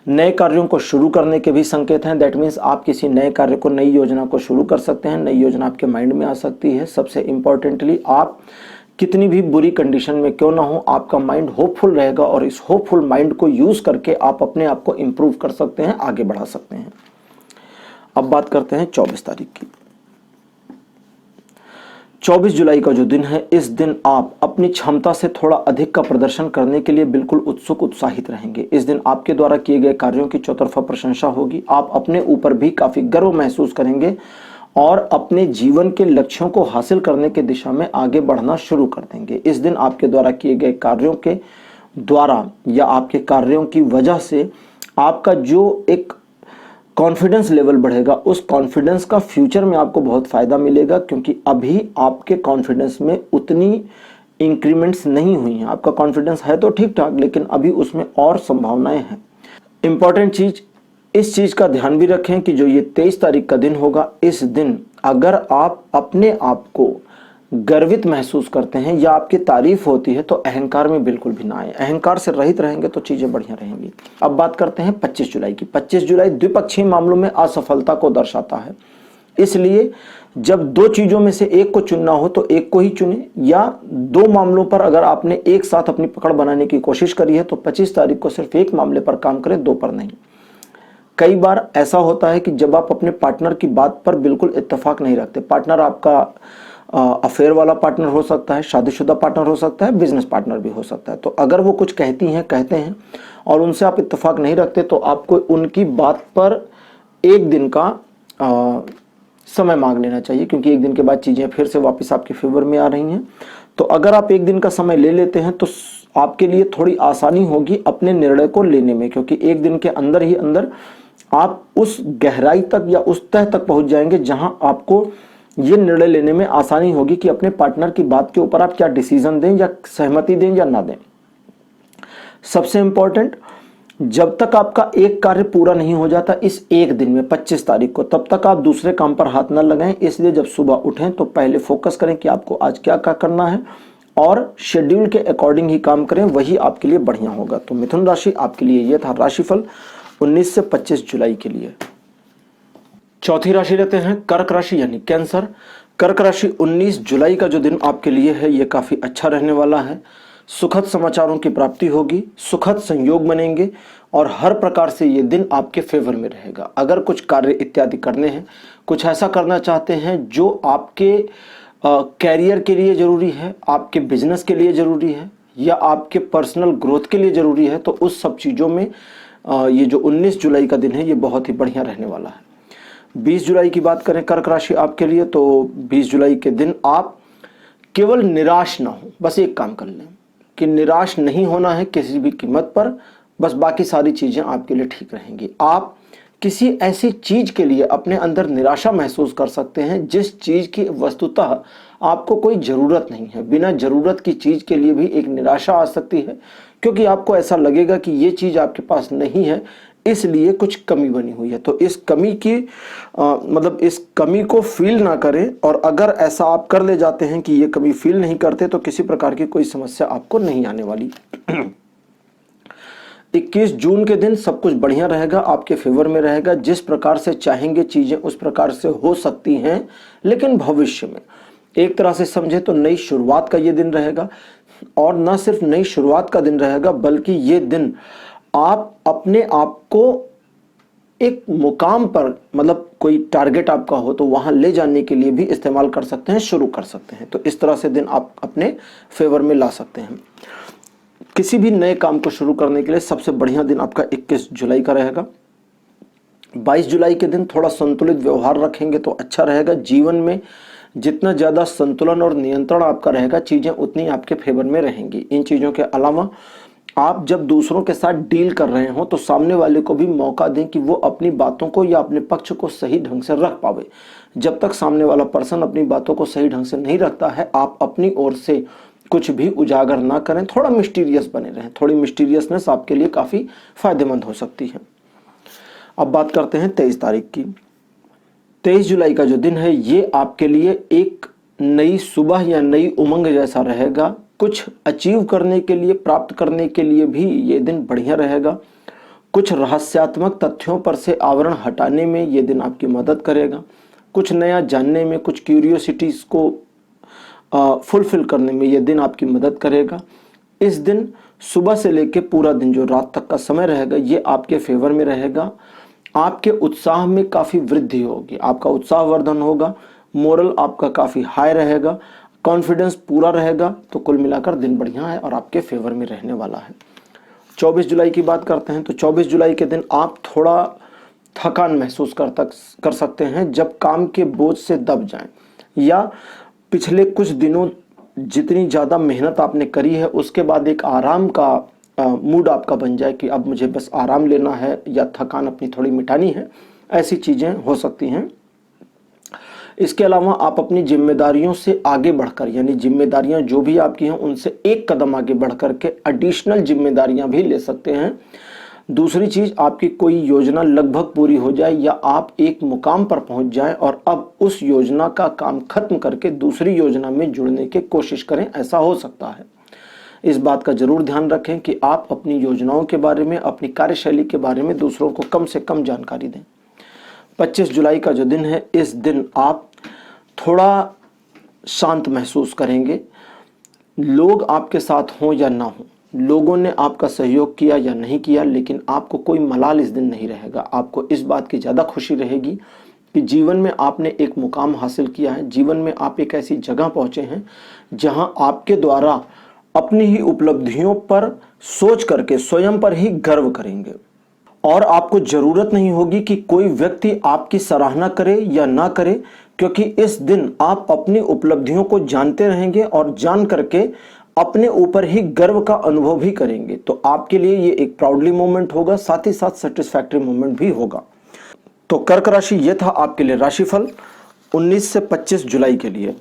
नए कार्यों को शुरू करने के भी संकेत हैं। दैट मीन्स आप किसी नए कार्य को, नई योजना को शुरू कर सकते हैं। नई योजना आपके माइंड में आ सकती है। सबसे इंपॉर्टेंटली, आप कितनी भी बुरी कंडीशन में क्यों ना हो, आपका माइंड होपफुल रहेगा और इस होपफुल माइंड को यूज करके आप अपने आप को इंप्रूव कर सकते हैं, आगे बढ़ा सकते हैं। अब बात करते हैं 24 तारीख की। 24 जुलाई का जो दिन है, इस दिन आप अपनी क्षमता से थोड़ा अधिक का प्रदर्शन करने के लिए बिल्कुल उत्सुक, उत्साहित रहेंगे। इस दिन आपके द्वारा किए गए कार्यों की चौतरफा प्रशंसा होगी। आप अपने ऊपर भी काफी गर्व महसूस करेंगे और अपने जीवन के लक्ष्यों को हासिल करने की दिशा में आगे बढ़ना शुरू कर देंगे। इस दिन आपके द्वारा किए गए कार्यों के द्वारा या आपके कार्यों की वजह से आपका जो एक कॉन्फिडेंस लेवल बढ़ेगा। उस कॉन्फिडेंस का फ्यूचर में आपको बहुत फ़ायदा मिलेगा, क्योंकि अभी आपके कॉन्फिडेंस में उतनी इंक्रीमेंट्स नहीं हुई हैं। आपका कॉन्फिडेंस है तो ठीक ठाक, लेकिन अभी उसमें और संभावनाएं हैं। इम्पॉर्टेंट चीज़, इस चीज़ का ध्यान भी रखें कि जो ये 23 तारीख का दिन होगा, इस दिन अगर आप अपने आप को गर्वित महसूस करते हैं या आपकी तारीफ होती है तो अहंकार में बिल्कुल भी ना आए। अहंकार से रहित रहेंगे तो चीज़ें बढ़िया रहेंगी। अब बात करते हैं 25 जुलाई की। 25 जुलाई द्विपक्षीय मामलों में असफलता को दर्शाता है, इसलिए जब दो चीज़ों में से एक को चुनना हो तो एक को ही चुने, या दो मामलों पर अगर आपने एक साथ अपनी पकड़ बनाने की कोशिश करी है तो 25 तारीख को सिर्फ एक मामले पर काम करें, दो पर नहीं। कई बार ऐसा होता है कि जब आप अपने पार्टनर की बात पर बिल्कुल इत्तेफाक नहीं रखते, पार्टनर आपका अफेयर वाला पार्टनर हो सकता है, शादीशुदा पार्टनर हो सकता है, बिजनेस पार्टनर भी हो सकता है, तो अगर वो कुछ कहती हैं, कहते हैं और उनसे आप इत्तेफाक नहीं रखते तो आपको उनकी बात पर एक दिन का समय मांग लेना चाहिए, क्योंकि एक दिन के बाद चीज़ें फिर से वापस आपके फेवर में आ रही हैं। तो अगर आप एक दिन का समय ले लेते हैं तो आपके लिए थोड़ी आसानी होगी अपने निर्णय को लेने में, क्योंकि एक दिन के अंदर ही अंदर आप उस गहराई तक या उस तह तक पहुंच जाएंगे जहां आपको ये निर्णय लेने में आसानी होगी कि अपने पार्टनर की बात के ऊपर आप क्या डिसीजन दें, या सहमति दें या ना दें। सबसे इंपॉर्टेंट, जब तक आपका एक कार्य पूरा नहीं हो जाता इस एक दिन में 25 तारीख को, तब तक आप दूसरे काम पर हाथ न लगाएं। इसलिए जब सुबह उठें तो पहले फोकस करें कि आपको आज क्या क्या करना है और शेड्यूल के अकॉर्डिंग ही काम करें, वही आपके लिए बढ़िया होगा। तो मिथुन राशि, आपके लिए यह था राशिफल 19 से 25 जुलाई के लिए। चौथी राशि रहते हैं कर्क राशि यानी कैंसर। कर्क राशि 19 जुलाई का जो दिन आपके लिए है ये काफी अच्छा रहने वाला है। सुखद समाचारों की प्राप्ति होगी, सुखद संयोग बनेंगे और हर प्रकार से ये दिन आपके फेवर में रहेगा। अगर कुछ कार्य इत्यादि करने हैं, कुछ ऐसा करना चाहते हैं जो आपके कैरियर के लिए जरूरी है, आपके बिजनेस के लिए जरूरी है या आपके पर्सनल ग्रोथ के लिए जरूरी है, तो उस सब चीज़ों में ये जो 19 जुलाई का दिन है ये बहुत ही बढ़िया रहने वाला है। 20 जुलाई की बात करें कर्क राशि आपके लिए, तो 20 जुलाई के दिन आप केवल निराश ना हो, बस एक काम कर लें कि निराश नहीं होना है किसी भी कीमत पर, बस बाकी सारी चीज़ें आपके लिए ठीक रहेंगी। आप किसी ऐसी चीज़ के लिए अपने अंदर निराशा महसूस कर सकते हैं जिस चीज़ की वस्तुतः आपको कोई ज़रूरत नहीं है। बिना ज़रूरत की चीज़ के लिए भी एक निराशा आ सकती है, क्योंकि आपको ऐसा लगेगा कि ये चीज़ आपके पास नहीं है, इसलिए कुछ कमी बनी हुई है। तो इस कमी की इस कमी को फील ना करें, और अगर ऐसा आप कर ले जाते हैं कि ये कमी फील नहीं करते तो किसी प्रकार की कोई समस्या आपको नहीं आने वाली। 21 जून के दिन सब कुछ बढ़िया रहेगा, आपके फेवर में रहेगा। जिस प्रकार से चाहेंगे चीजें उस प्रकार से हो सकती हैं, लेकिन भविष्य में एक तरह से समझे तो नई शुरुआत का ये दिन रहेगा। और न सिर्फ नई शुरुआत का दिन रहेगा, बल्कि ये दिन आप अपने आप को एक मुकाम पर, कोई टारगेट आपका हो तो वहां ले जाने के लिए भी इस्तेमाल कर सकते हैं, शुरू कर सकते हैं। तो इस तरह से दिन आप अपने फेवर में ला सकते हैं। किसी भी नए काम को शुरू करने के लिए सबसे बढ़िया दिन आपका 21 जुलाई का रहेगा। 22 जुलाई के दिन थोड़ा संतुलित व्यवहार रखेंगे तो अच्छा रहेगा। जीवन में जितना ज़्यादा संतुलन और नियंत्रण आपका रहेगा, चीज़ें उतनी आपके फेवर में रहेंगी। इन चीज़ों के अलावा आप जब दूसरों के साथ डील कर रहे हो तो सामने वाले को भी मौका दें कि वो अपनी बातों को या अपने पक्ष को सही ढंग से रख पावे। जब तक सामने वाला पर्सन अपनी बातों को सही ढंग से नहीं रखता है, आप अपनी ओर से कुछ भी उजागर ना करें, थोड़ा मिस्टीरियस बने रहें। थोड़ी मिस्टीरियसनेस आपके लिए काफ़ी फायदेमंद हो सकती है। अब बात करते हैं 23 तारीख की। 23 जुलाई का जो दिन है ये आपके लिए एक नई सुबह या नई उमंग जैसा रहेगा। कुछ अचीव करने के लिए, प्राप्त करने के लिए भी ये दिन बढ़िया रहेगा। कुछ रहस्यात्मक तथ्यों पर से आवरण हटाने में ये दिन आपकी मदद करेगा। कुछ नया जानने में, कुछ क्यूरियोसिटीज़ को फुलफिल करने में ये दिन आपकी मदद करेगा। इस दिन सुबह से लेकर पूरा दिन जो रात तक का समय रहेगा ये आपके फेवर में रहेगा। आपके उत्साह में काफ़ी वृद्धि होगी, आपका उत्साहवर्धन होगा, मोरल आपका काफ़ी हाई रहेगा, कॉन्फिडेंस पूरा रहेगा। तो कुल मिलाकर दिन बढ़िया है और आपके फेवर में रहने वाला है। 24 जुलाई की बात करते हैं तो 24 जुलाई के दिन आप थोड़ा थकान महसूस कर सकते हैं जब काम के बोझ से दब जाएं, या पिछले कुछ दिनों जितनी ज़्यादा मेहनत आपने करी है उसके बाद एक आराम का मूड आपका बन जाए कि अब मुझे बस आराम लेना है या थकान अपनी थोड़ी मिटानी है, ऐसी चीज़ें हो सकती हैं। इसके अलावा आप अपनी जिम्मेदारियों से आगे बढ़कर, यानी जिम्मेदारियां जो भी आपकी हैं उनसे एक कदम आगे बढ़कर के एडिशनल जिम्मेदारियां भी ले सकते हैं। दूसरी चीज, आपकी कोई योजना लगभग पूरी हो जाए या आप एक मुकाम पर पहुंच जाएं और अब उस योजना का काम खत्म करके दूसरी योजना में जुड़ने की कोशिश करें, ऐसा हो सकता है। इस बात का जरूर ध्यान रखें कि आप अपनी योजनाओं के बारे में, अपनी कार्यशैली के बारे में दूसरों को कम से कम जानकारी दें। 25 जुलाई का जो दिन है, इस दिन आप थोड़ा शांत महसूस करेंगे। लोग आपके साथ हों या ना हों, लोगों ने आपका सहयोग किया या नहीं किया, लेकिन आपको कोई मलाल इस दिन नहीं रहेगा। आपको इस बात की ज़्यादा खुशी रहेगी कि जीवन में आपने एक मुकाम हासिल किया है, जीवन में आप एक ऐसी जगह पहुंचे हैं जहां आपके द्वारा अपनी ही उपलब्धियों पर सोच करके स्वयं पर ही गर्व करेंगे और आपको जरूरत नहीं होगी कि कोई व्यक्ति आपकी सराहना करे या ना करे, क्योंकि इस दिन आप अपनी उपलब्धियों को जानते रहेंगे और जान करके अपने ऊपर ही गर्व का अनुभव भी करेंगे। तो आपके लिए ये एक प्राउडली मोमेंट होगा, साथ ही साथ सेटिस्फैक्टरी मोमेंट भी होगा। तो कर्क राशि, ये था आपके लिए राशिफल 19 से 25 जुलाई के लिए।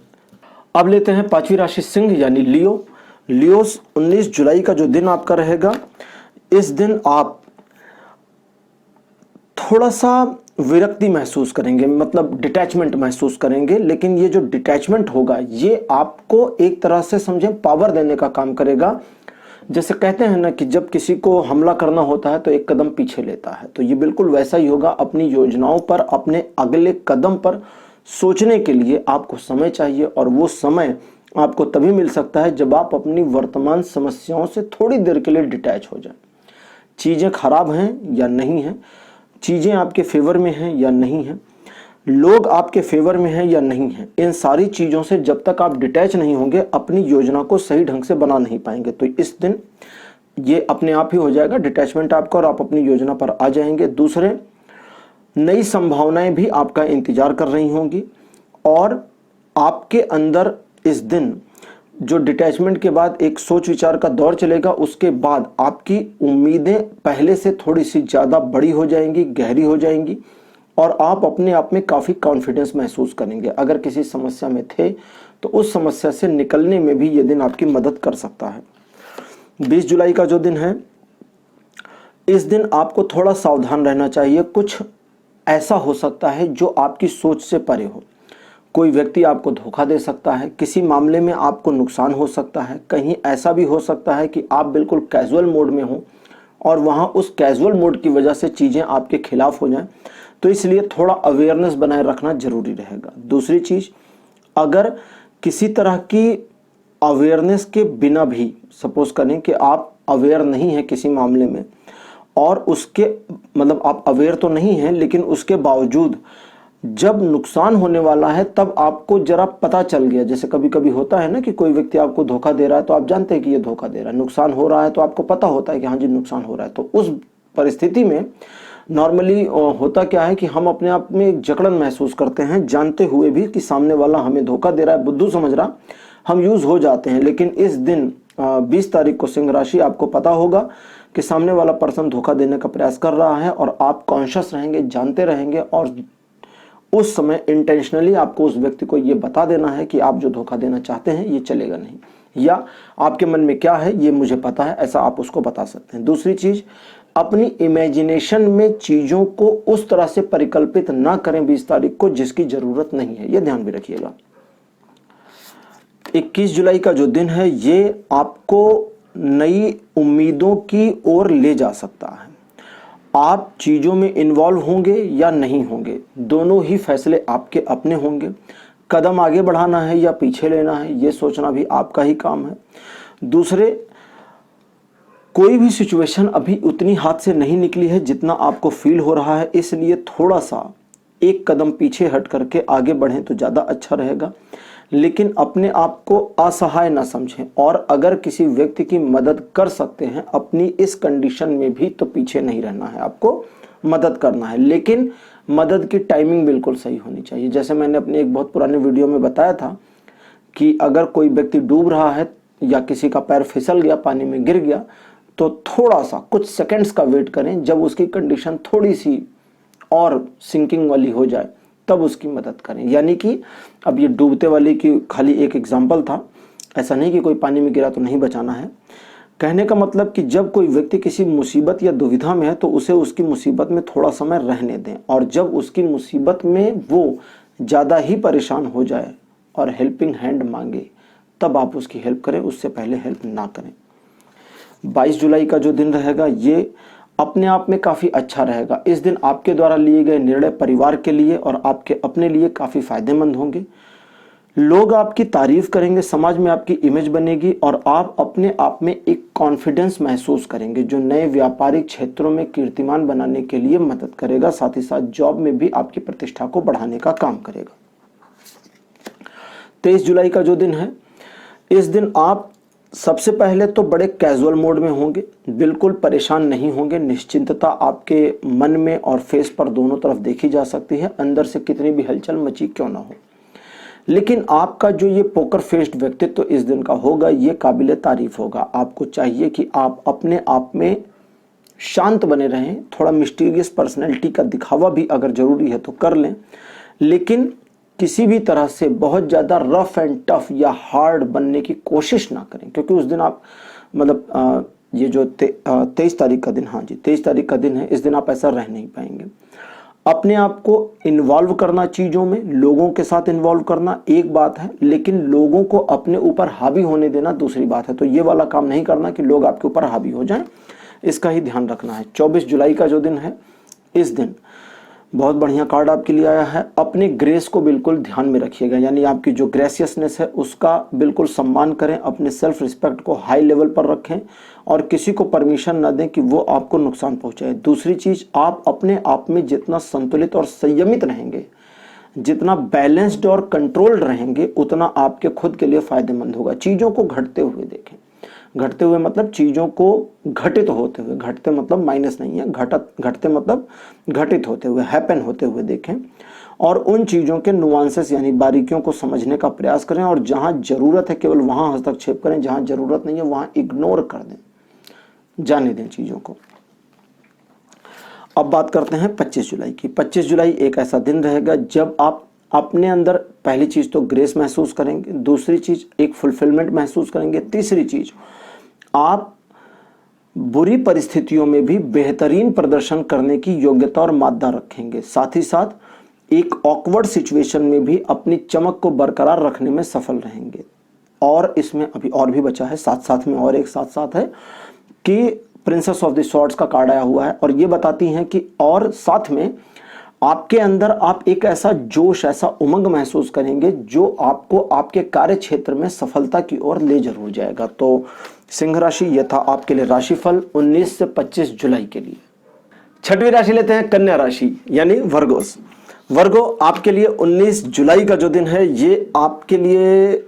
अब लेते हैं पांचवी राशि सिंह यानी लियो। लियोस 19 जुलाई का जो दिन आपका रहेगा, इस दिन आप थोड़ा सा विरक्ति महसूस करेंगे, मतलब डिटैचमेंट महसूस करेंगे। लेकिन ये जो डिटैचमेंट होगा ये आपको एक तरह से समझें पावर देने का काम करेगा। जैसे कहते हैं ना कि जब किसी को हमला करना होता है तो एक कदम पीछे लेता है, तो ये बिल्कुल वैसा ही होगा। अपनी योजनाओं पर, अपने अगले कदम पर सोचने के लिए आपको समय चाहिए और वो समय आपको तभी मिल सकता है जब आप अपनी वर्तमान समस्याओं से थोड़ी देर के लिए डिटैच हो जाएं। चीज़ें खराब हैं या नहीं हैं, चीज़ें आपके फेवर में हैं या नहीं हैं, लोग आपके फेवर में हैं या नहीं हैं, इन सारी चीज़ों से जब तक आप डिटैच नहीं होंगे अपनी योजना को सही ढंग से बना नहीं पाएंगे। तो इस दिन ये अपने आप ही हो जाएगा डिटैचमेंट आपका और आप अपनी योजना पर आ जाएंगे। दूसरे, नई संभावनाएं भी आपका इंतजार कर रही होंगी और आपके अंदर इस दिन जो डिटैचमेंट के बाद एक सोच विचार का दौर चलेगा, उसके बाद आपकी उम्मीदें पहले से थोड़ी सी ज़्यादा बड़ी हो जाएंगी, गहरी हो जाएंगी और आप अपने आप में काफ़ी कॉन्फिडेंस महसूस करेंगे। अगर किसी समस्या में थे तो उस समस्या से निकलने में भी ये दिन आपकी मदद कर सकता है। 20 जुलाई का जो दिन है, इस दिन आपको थोड़ा सावधान रहना चाहिए। कुछ ऐसा हो सकता है जो आपकी सोच से परे हो। कोई व्यक्ति आपको धोखा दे सकता है, किसी मामले में आपको नुकसान हो सकता है, कहीं ऐसा भी हो सकता है कि आप बिल्कुल कैजुअल मोड में हो और वहाँ उस कैजुअल मोड की वजह से चीज़ें आपके खिलाफ हो जाएं। तो इसलिए थोड़ा अवेयरनेस बनाए रखना जरूरी रहेगा। दूसरी चीज़, अगर किसी तरह की अवेयरनेस के बिना भी, सपोज करें कि आप अवेयर नहीं हैं किसी मामले में और उसके मतलब आप अवेयर तो नहीं हैं, लेकिन उसके बावजूद जब नुकसान होने वाला है तब आपको जरा पता चल गया। जैसे कभी कभी होता है ना कि कोई व्यक्ति आपको धोखा दे रहा है तो आप जानते हैं कि ये धोखा दे रहा है, नुकसान हो रहा है तो आपको पता होता है कि हाँ जी नुकसान हो रहा है। तो उस परिस्थिति में नॉर्मली होता क्या है कि हम अपने आप में एक जकड़न महसूस करते हैं, जानते हुए भी कि सामने वाला हमें धोखा दे रहा है, बुद्धू समझ रहा, हम यूज हो जाते हैं। लेकिन इस दिन 20 तारीख को सिंह राशि, आपको पता होगा कि सामने वाला पर्सन धोखा देने का प्रयास कर रहा है और आप कॉन्शियस रहेंगे, जानते रहेंगे और उस समय इंटेंशनली आपको उस व्यक्ति को ये बता देना है कि आप जो धोखा देना चाहते हैं ये चलेगा नहीं, या आपके मन में क्या है ये मुझे पता है, ऐसा आप उसको बता सकते हैं। दूसरी चीज, अपनी इमेजिनेशन में चीजों को उस तरह से परिकल्पित ना करें 20 तारीख को जिसकी जरूरत नहीं है, ये ध्यान भी रखिएगा। 21 जुलाई का जो दिन है ये आपको नई उम्मीदों की ओर ले जा सकता है। आप चीज़ों में इन्वॉल्व होंगे या नहीं होंगे, दोनों ही फैसले आपके अपने होंगे। कदम आगे बढ़ाना है या पीछे लेना है ये सोचना भी आपका ही काम है। दूसरे, कोई भी सिचुएशन अभी उतनी हाथ से नहीं निकली है जितना आपको फील हो रहा है, इसलिए थोड़ा सा एक कदम पीछे हट करके आगे बढ़ें तो ज़्यादा अच्छा रहेगा। लेकिन अपने आप को असहाय ना समझें और अगर किसी व्यक्ति की मदद कर सकते हैं अपनी इस कंडीशन में भी तो पीछे नहीं रहना है, आपको मदद करना है। लेकिन मदद की टाइमिंग बिल्कुल सही होनी चाहिए। जैसे मैंने अपने एक बहुत पुराने वीडियो में बताया था कि अगर कोई व्यक्ति डूब रहा है या किसी का पैर फिसल गया, पानी में गिर गया, तो थोड़ा सा कुछ सेकंड्स का वेट करें। जब उसकी कंडीशन थोड़ी सी और सिंकिंग वाली हो जाए तब उसकी मदद करें। यानी कि अब ये डूबते वाले की खाली एक एग्जाम्पल था, ऐसा नहीं कि कोई पानी में गिरा तो नहीं बचाना है। कहने का मतलब कि जब कोई व्यक्ति किसी मुसीबत या दुविधा में है तो उसे उसकी मुसीबत में थोड़ा समय रहने दें, और जब उसकी मुसीबत में वो ज़्यादा ही परेशान हो जाए और हेल्पिंग हैंड मांगे तब आप उसकी हेल्प करें, उससे पहले हेल्प ना करें। 22 जुलाई का जो दिन रहेगा ये अपने आप में काफ़ी अच्छा रहेगा। इस दिन आपके द्वारा लिए गए निर्णय परिवार के लिए और आपके अपने लिए काफ़ी फायदेमंद होंगे। लोग आपकी तारीफ करेंगे, समाज में आपकी इमेज बनेगी और आप अपने आप में एक कॉन्फिडेंस महसूस करेंगे जो नए व्यापारिक क्षेत्रों में कीर्तिमान बनाने के लिए मदद करेगा। साथ ही साथ जॉब में भी आपकी प्रतिष्ठा को बढ़ाने का काम करेगा। 23 जुलाई का जो दिन है, इस दिन आप सबसे पहले तो बड़े कैजुअल मोड में होंगे, बिल्कुल परेशान नहीं होंगे। निश्चिंतता आपके मन में और फेस पर दोनों तरफ देखी जा सकती है, अंदर से कितनी भी हलचल मची क्यों ना हो। लेकिन आपका जो ये पोकर फेस्ड व्यक्तित्व इस दिन का होगा ये काबिले तारीफ होगा। आपको चाहिए कि आप अपने आप में शांत बने रहें। थोड़ा मिस्टीरियस पर्सनैलिटी का दिखावा भी अगर जरूरी है तो कर लें, लेकिन किसी भी तरह से बहुत ज़्यादा रफ एंड टफ या हार्ड बनने की कोशिश ना करें, क्योंकि उस दिन आप मतलब ये जो 23 तारीख का दिन, हाँ जी 23 तारीख का दिन है, इस दिन आप ऐसा रह नहीं पाएंगे। अपने आप को इन्वॉल्व करना, चीज़ों में लोगों के साथ इन्वॉल्व करना एक बात है, लेकिन लोगों को अपने ऊपर हावी होने देना दूसरी बात है। तो ये वाला काम नहीं करना कि लोग आपके ऊपर हावी हो जाएं, इसका ही ध्यान रखना है। 24 जुलाई का जो दिन है, इस दिन बहुत बढ़िया कार्ड आपके लिए आया है। अपने ग्रेस को बिल्कुल ध्यान में रखिएगा, यानी आपकी जो ग्रेसियसनेस है उसका बिल्कुल सम्मान करें। अपने सेल्फ रिस्पेक्ट को हाई लेवल पर रखें और किसी को परमिशन ना दें कि वो आपको नुकसान पहुंचाए। दूसरी चीज़, आप अपने आप में जितना संतुलित और संयमित रहेंगे, जितना बैलेंस्ड और कंट्रोल्ड रहेंगे, उतना आपके खुद के लिए फायदेमंद होगा। चीज़ों को घटते हुए देखें। घटते हुए मतलब चीज़ों को घटित होते हुए, घटते मतलब माइनस नहीं है, घटते मतलब घटित होते हुए, हैपन होते हुए देखें और उन चीज़ों के नुआंसेस यानी बारीकियों को समझने का प्रयास करें। और जहाँ ज़रूरत है केवल वहाँ हस्तक्षेप करें, जहाँ ज़रूरत नहीं है वहाँ इग्नोर कर दें, जाने दें चीज़ों को। अब बात करते हैं 25 जुलाई की। 25 जुलाई एक ऐसा दिन रहेगा जब आप अपने अंदर पहली चीज़ तो ग्रेस महसूस करेंगे, दूसरी चीज़ एक फुलफिलमेंट महसूस करेंगे, तीसरी चीज़ आप बुरी परिस्थितियों में भी बेहतरीन प्रदर्शन करने की योग्यता और मादा रखेंगे। साथ ही साथ एक ऑकवर्ड सिचुएशन में भी अपनी चमक को बरकरार रखने में सफल रहेंगे। और इसमें अभी और भी बचा है, साथ साथ में और एक साथ साथ है कि प्रिंसेस ऑफ द स्वॉर्ड्स का कार्ड आया हुआ है और ये बताती हैं कि और साथ में आपके अंदर आप एक ऐसा जोश, ऐसा उमंग महसूस करेंगे जो आपको आपके कार्य क्षेत्र में सफलता की ओर ले जरूर जाएगा। तो सिंह राशि, यह था आपके लिए राशिफल 19 से 25 जुलाई के लिए। छठवीं राशि लेते हैं कन्या राशि यानी वर्गोस। वर्गो, आपके लिए 19 जुलाई का जो दिन है ये आपके लिए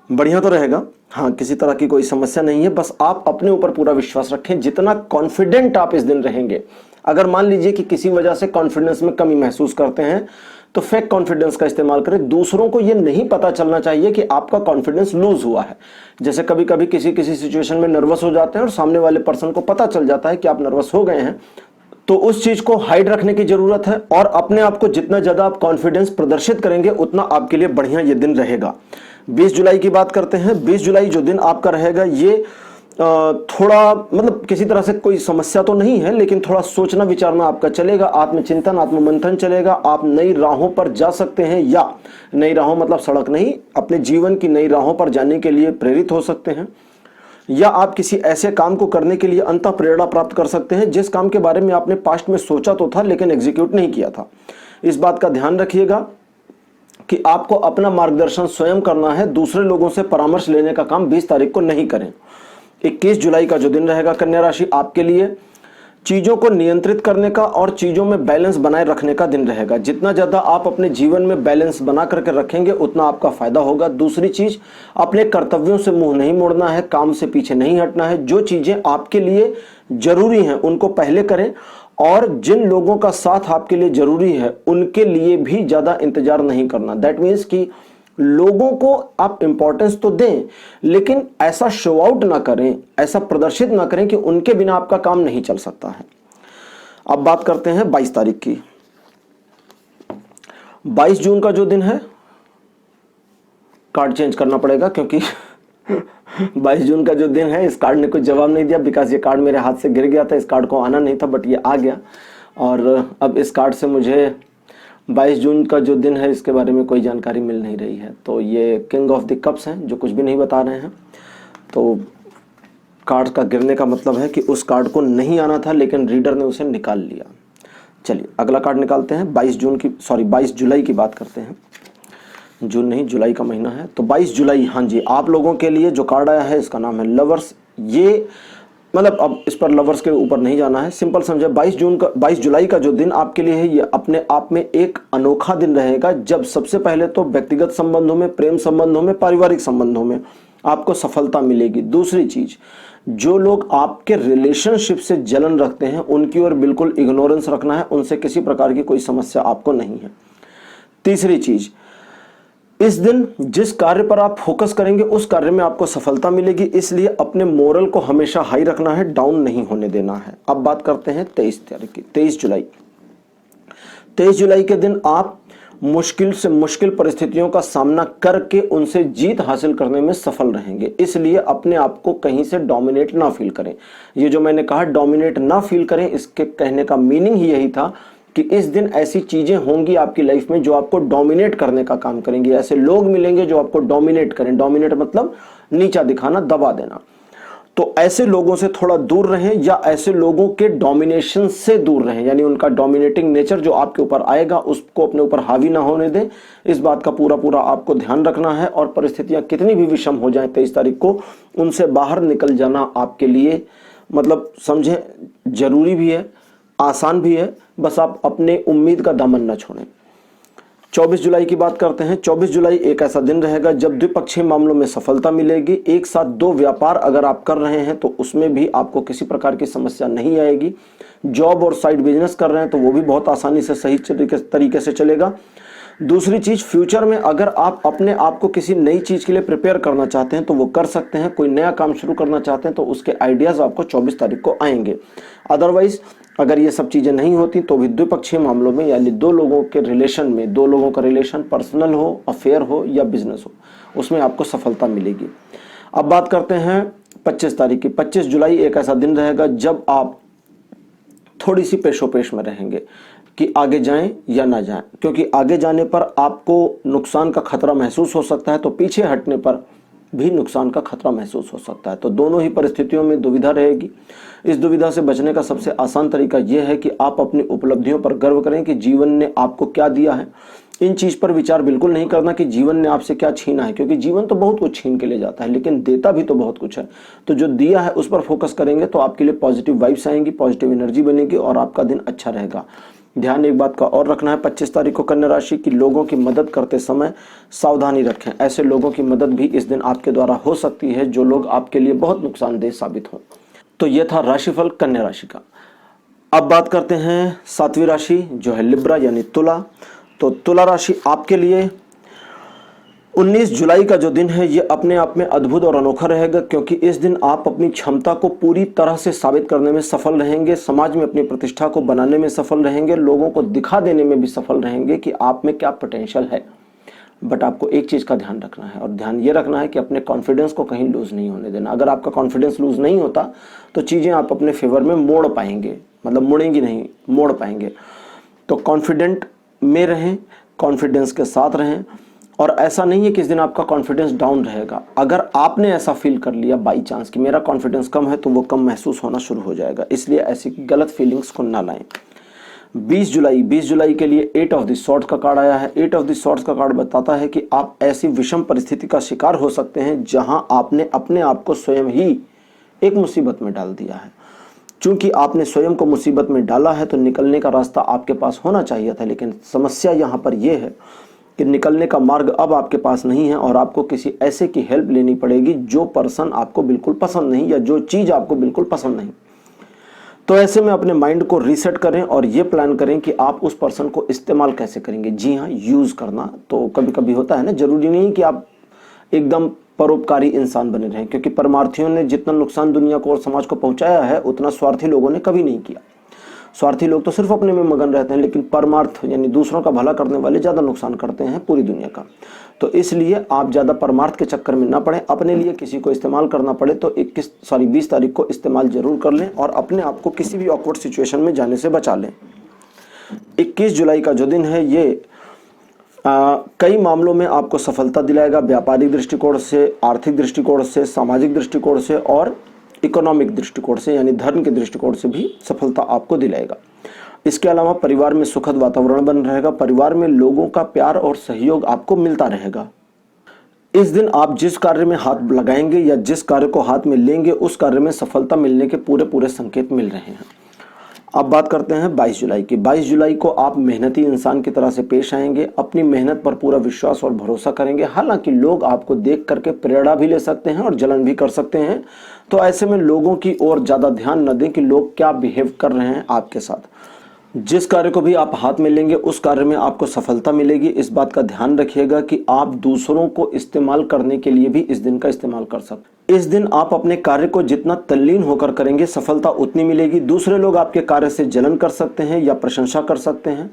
बढ़िया तो रहेगा। हाँ, किसी तरह की कोई समस्या नहीं है, बस आप अपने ऊपर पूरा विश्वास रखें। जितना कॉन्फिडेंट आप इस दिन रहेंगे, अगर मान लीजिए कि किसी वजह से कॉन्फिडेंस में कमी महसूस करते हैं तो फेक कॉन्फिडेंस का इस्तेमाल करें। दूसरों को यह नहीं पता चलना चाहिए कि आपका कॉन्फिडेंस लूज हुआ है। जैसे कभी कभी किसी सिचुएशन में नर्वस हो जाते हैं और सामने वाले पर्सन को पता चल जाता है कि आप नर्वस हो गए हैं, तो उस चीज को हाइड रखने की जरूरत है और अपने आप को जितना ज्यादा आप कॉन्फिडेंस प्रदर्शित करेंगे उतना आपके लिए बढ़िया ये दिन रहेगा। 20 जुलाई की बात करते हैं। 20 जुलाई जो दिन आपका रहेगा ये थोड़ा मतलब किसी तरह से कोई समस्या तो नहीं है, लेकिन थोड़ा सोचना विचारना आपका चलेगा, आत्मचिंतन आत्ममंथन चलेगा। आप नई राहों पर जा सकते हैं, या नई राहों मतलब सड़क नहीं, अपने जीवन की नई राहों पर जाने के लिए प्रेरित हो सकते हैं, या आप किसी ऐसे काम को करने के लिए अंतः प्रेरणा प्राप्त कर सकते हैं जिस काम के बारे में आपने पास्ट में सोचा तो था लेकिन एग्जीक्यूट नहीं किया था। इस बात का ध्यान रखिएगा कि आपको अपना मार्गदर्शन स्वयं करना है, दूसरे लोगों से परामर्श लेने का काम 20 तारीख को नहीं करें। 21 जुलाई का जो दिन रहेगा कन्या राशि आपके लिए चीज़ों को नियंत्रित करने का और चीज़ों में बैलेंस बनाए रखने का दिन रहेगा। जितना ज़्यादा आप अपने जीवन में बैलेंस बना करके रखेंगे उतना आपका फायदा होगा। दूसरी चीज़, अपने कर्तव्यों से मुंह नहीं मोड़ना है, काम से पीछे नहीं हटना है। जो चीज़ें आपके लिए जरूरी हैं उनको पहले करें और जिन लोगों का साथ आपके लिए जरूरी है उनके लिए भी ज़्यादा इंतजार नहीं करना। दैट मीन्स कि लोगों को आप इंपॉर्टेंस तो दें लेकिन ऐसा शो आउट ना करें, ऐसा प्रदर्शित ना करें कि उनके बिना आपका काम नहीं चल सकता है। अब बात करते हैं 22 तारीख की। 22 जून का जो दिन है, कार्ड चेंज करना पड़ेगा क्योंकि 22 जून का जो दिन है, इस कार्ड ने कुछ जवाब नहीं दिया बिकॉज ये कार्ड मेरे हाथ से गिर गया था, इस कार्ड को आना नहीं था बट ये आ गया। और अब इस कार्ड से मुझे 22 जून का जो दिन है इसके बारे में कोई जानकारी मिल नहीं रही है। तो ये किंग ऑफ द कप्स हैं जो कुछ भी नहीं बता रहे हैं। तो कार्ड का गिरने का मतलब है कि उस कार्ड को नहीं आना था लेकिन रीडर ने उसे निकाल लिया। चलिए अगला कार्ड निकालते हैं। 22 जुलाई की बात करते हैं। जून नहीं, जुलाई का महीना है। तो 22 जुलाई, हाँ जी, आप लोगों के लिए जो कार्ड आया है इसका नाम है लवर्स। ये मतलब अब इस पर लवर्स के ऊपर नहीं जाना है, सिंपल समझे। 22 जुलाई का जो दिन आपके लिए है ये अपने आप में एक अनोखा दिन रहेगा, जब सबसे पहले तो व्यक्तिगत संबंधों में, प्रेम संबंधों में, पारिवारिक संबंधों में आपको सफलता मिलेगी। दूसरी चीज, जो लोग आपके रिलेशनशिप से जलन रखते हैं उनकी ओर बिल्कुल इग्नोरेंस रखना है, उनसे किसी प्रकार की कोई समस्या आपको नहीं है। तीसरी चीज, इस दिन जिस कार्य पर आप फोकस करेंगे उस कार्य में आपको सफलता मिलेगी, इसलिए अपने मोरल को हमेशा हाई रखना है, डाउन नहीं होने देना है। अब बात करते हैं 23 तारीख की, 23 जुलाई। 23 जुलाई के दिन आप मुश्किल से मुश्किल परिस्थितियों का सामना करके उनसे जीत हासिल करने में सफल रहेंगे, इसलिए अपने आप को कहीं से डोमिनेट ना फील करें। ये जो मैंने कहा डोमिनेट ना फील करें, इसके कहने का मीनिंग ही यही था कि इस दिन ऐसी चीजें होंगी आपकी लाइफ में जो आपको डोमिनेट करने का काम करेंगी। ऐसे लोग मिलेंगे जो आपको डोमिनेट करें। डोमिनेट मतलब नीचा दिखाना, दबा देना। तो ऐसे लोगों से थोड़ा दूर रहें या ऐसे लोगों के डोमिनेशन से दूर रहें, यानी उनका डोमिनेटिंग नेचर जो आपके ऊपर आएगा उसको अपने ऊपर हावी ना होने दें। इस बात का पूरा आपको ध्यान रखना है और परिस्थितियां कितनी भी विषम हो जाएं 23 तारीख को, उनसे बाहर निकल जाना आपके लिए मतलब समझें जरूरी भी है, आसान भी है। बस आप अपने उम्मीद का दामन न छोड़ें। 24 जुलाई की बात करते हैं। 24 जुलाई एक ऐसा दिन रहेगा जब द्विपक्षीय मामलों में सफलता मिलेगी। एक साथ दो व्यापार अगर आप कर रहे हैं तो उसमें भी आपको किसी प्रकार की समस्या नहीं आएगी। जॉब और साइड बिजनेस कर रहे हैं तो वो भी बहुत आसानी से सही तरीके से चलेगा। दूसरी चीज, फ्यूचर में अगर आप अपने आप को किसी नई चीज के लिए प्रिपेयर करना चाहते हैं तो वो कर सकते हैं। कोई नया काम शुरू करना चाहते हैं तो उसके आइडियाज आपको 24 तारीख को आएंगे। अदरवाइज अगर ये सब चीजें नहीं होती तो भी द्विपक्षीय मामलों में, यानी दो लोगों के रिलेशन में, दो लोगों का रिलेशन पर्सनल हो, अफेयर हो या बिजनेस हो, उसमें आपको सफलता मिलेगी। अब बात करते हैं 25 तारीख की। 25 जुलाई एक ऐसा दिन रहेगा जब आप थोड़ी सी पेशोपेश में रहेंगे कि आगे जाएं या ना जाएं, क्योंकि आगे जाने पर आपको नुकसान का खतरा महसूस हो सकता है तो पीछे हटने पर भी नुकसान का खतरा महसूस हो सकता है। तो दोनों ही परिस्थितियों में दुविधा रहेगी। इस दुविधा से बचने का सबसे आसान तरीका यह है कि आप अपनी उपलब्धियों पर गर्व करें कि जीवन ने आपको क्या दिया है। इन चीज पर विचार बिल्कुल नहीं करना कि जीवन ने आपसे क्या छीना है, क्योंकि जीवन तो बहुत कुछ छीन के ले जाता है लेकिन देता भी तो बहुत कुछ है। तो जो दिया है उस पर फोकस करेंगे तो आपके लिए पॉजिटिव वाइब्स आएंगी, पॉजिटिव एनर्जी बनेगी और आपका दिन अच्छा रहेगा। ध्यान एक बात का और रखना है 25 तारीख को कन्या राशि की, लोगों की मदद करते समय सावधानी रखें। ऐसे लोगों की मदद भी इस दिन आपके द्वारा हो सकती है जो लोग आपके लिए बहुत नुकसानदेह साबित हों। तो यह था राशिफल कन्या राशि का। अब बात करते हैं 7वीं राशि जो है लिब्रा यानी तुला। तो तुला राशि आपके लिए 19 जुलाई का जो दिन है ये अपने आप में अद्भुत और अनोखा रहेगा, क्योंकि इस दिन आप अपनी क्षमता को पूरी तरह से साबित करने में सफल रहेंगे, समाज में अपनी प्रतिष्ठा को बनाने में सफल रहेंगे, लोगों को दिखा देने में भी सफल रहेंगे कि आप में क्या पोटेंशियल है। बट आपको एक चीज का ध्यान रखना है, और ध्यान ये रखना है कि अपने कॉन्फिडेंस को कहीं लूज नहीं होने देना। अगर आपका कॉन्फिडेंस लूज नहीं होता तो चीजें आप अपने फेवर में मोड़ पाएंगे, मतलब मुड़ेंगी नहीं, मोड़ पाएंगे। तो कॉन्फिडेंट में रहें, कॉन्फिडेंस के साथ रहें। और ऐसा नहीं है कि इस दिन आपका कॉन्फिडेंस डाउन रहेगा। अगर आपने ऐसा फील कर लिया बाई चांस कि मेरा कॉन्फिडेंस कम है तो वो कम महसूस होना शुरू हो जाएगा, इसलिए ऐसी गलत फीलिंग्स को ना लाएं। 20 जुलाई के लिए 8 ऑफ द सॉर्ड्स का कार्ड आया है। 8 ऑफ द सॉर्ड्स का कार्ड बताता है कि आप ऐसी विषम परिस्थिति का शिकार हो सकते हैं जहां आपने अपने आप को स्वयं ही एक मुसीबत में डाल दिया है। चूंकि आपने स्वयं को मुसीबत में डाला है तो निकलने का रास्ता आपके पास होना चाहिए था, लेकिन समस्या यहाँ पर यह है कि निकलने का मार्ग अब आपके पास नहीं है और आपको किसी ऐसे की हेल्प लेनी पड़ेगी जो पर्सन आपको बिल्कुल पसंद नहीं या जो चीज आपको बिल्कुल पसंद नहीं। तो ऐसे में अपने माइंड को रीसेट करें और ये प्लान करें कि आप उस पर्सन को इस्तेमाल कैसे करेंगे। जी हाँ, यूज करना। तो कभी कभी होता है ना, जरूरी नहीं कि आप एकदम परोपकारी इंसान बने रहें, क्योंकि परमार्थियों ने जितना नुकसान दुनिया को और समाज को पहुंचाया है उतना स्वार्थी लोगों ने कभी नहीं किया। स्वार्थी लोग तो सिर्फ अपने में मगन रहते हैं, लेकिन परमार्थ यानी दूसरों का भला करने वाले ज़्यादा नुकसान करते हैं पूरी दुनिया का। तो इसलिए आप ज़्यादा परमार्थ के चक्कर में ना पड़े। अपने लिए किसी को इस्तेमाल करना पड़े तो 20 तारीख को इस्तेमाल जरूर कर लें और अपने आप को किसी भी ऑकवर्ड सिचुएशन में जाने से बचा लें। 21 जुलाई का जो दिन है ये कई मामलों में आपको सफलता दिलाएगा, व्यापारिक दृष्टिकोण से, आर्थिक दृष्टिकोण से, सामाजिक दृष्टिकोण से और इकोनॉमिक दृष्टिकोण से यानी धर्म के दृष्टिकोण से भी सफलता आपको दिलाएगा। इसके अलावा परिवार में सुखद वातावरण बन रहेगा, परिवार में लोगों का प्यार और सहयोग आपको मिलता रहेगा। इस दिन आप जिस कार्य में हाथ लगाएंगे या जिस कार्य को हाथ में लेंगे उस कार्य में सफलता मिलने के पूरे संकेत मिल रहे हैं। अब बात करते हैं 22 जुलाई की। 22 जुलाई को आप मेहनती इंसान की तरह से पेश आएंगे, अपनी मेहनत पर पूरा विश्वास और भरोसा करेंगे। हालांकि लोग आपको देख करके प्रेरणा भी ले सकते हैं और जलन भी कर सकते हैं, तो ऐसे में लोगों की ओर ज़्यादा ध्यान न दें कि लोग क्या बिहेव कर रहे हैं आपके साथ। जिस कार्य को भी आप हाथ में लेंगे उस कार्य में आपको सफलता मिलेगी। इस बात का ध्यान रखिएगा कि आप दूसरों को इस्तेमाल करने के लिए भी इस दिन का इस्तेमाल कर सकते। इस दिन आप अपने कार्य को जितना तल्लीन होकर करेंगे सफलता उतनी मिलेगी। दूसरे लोग आपके कार्य से जलन कर सकते हैं या प्रशंसा कर सकते हैं।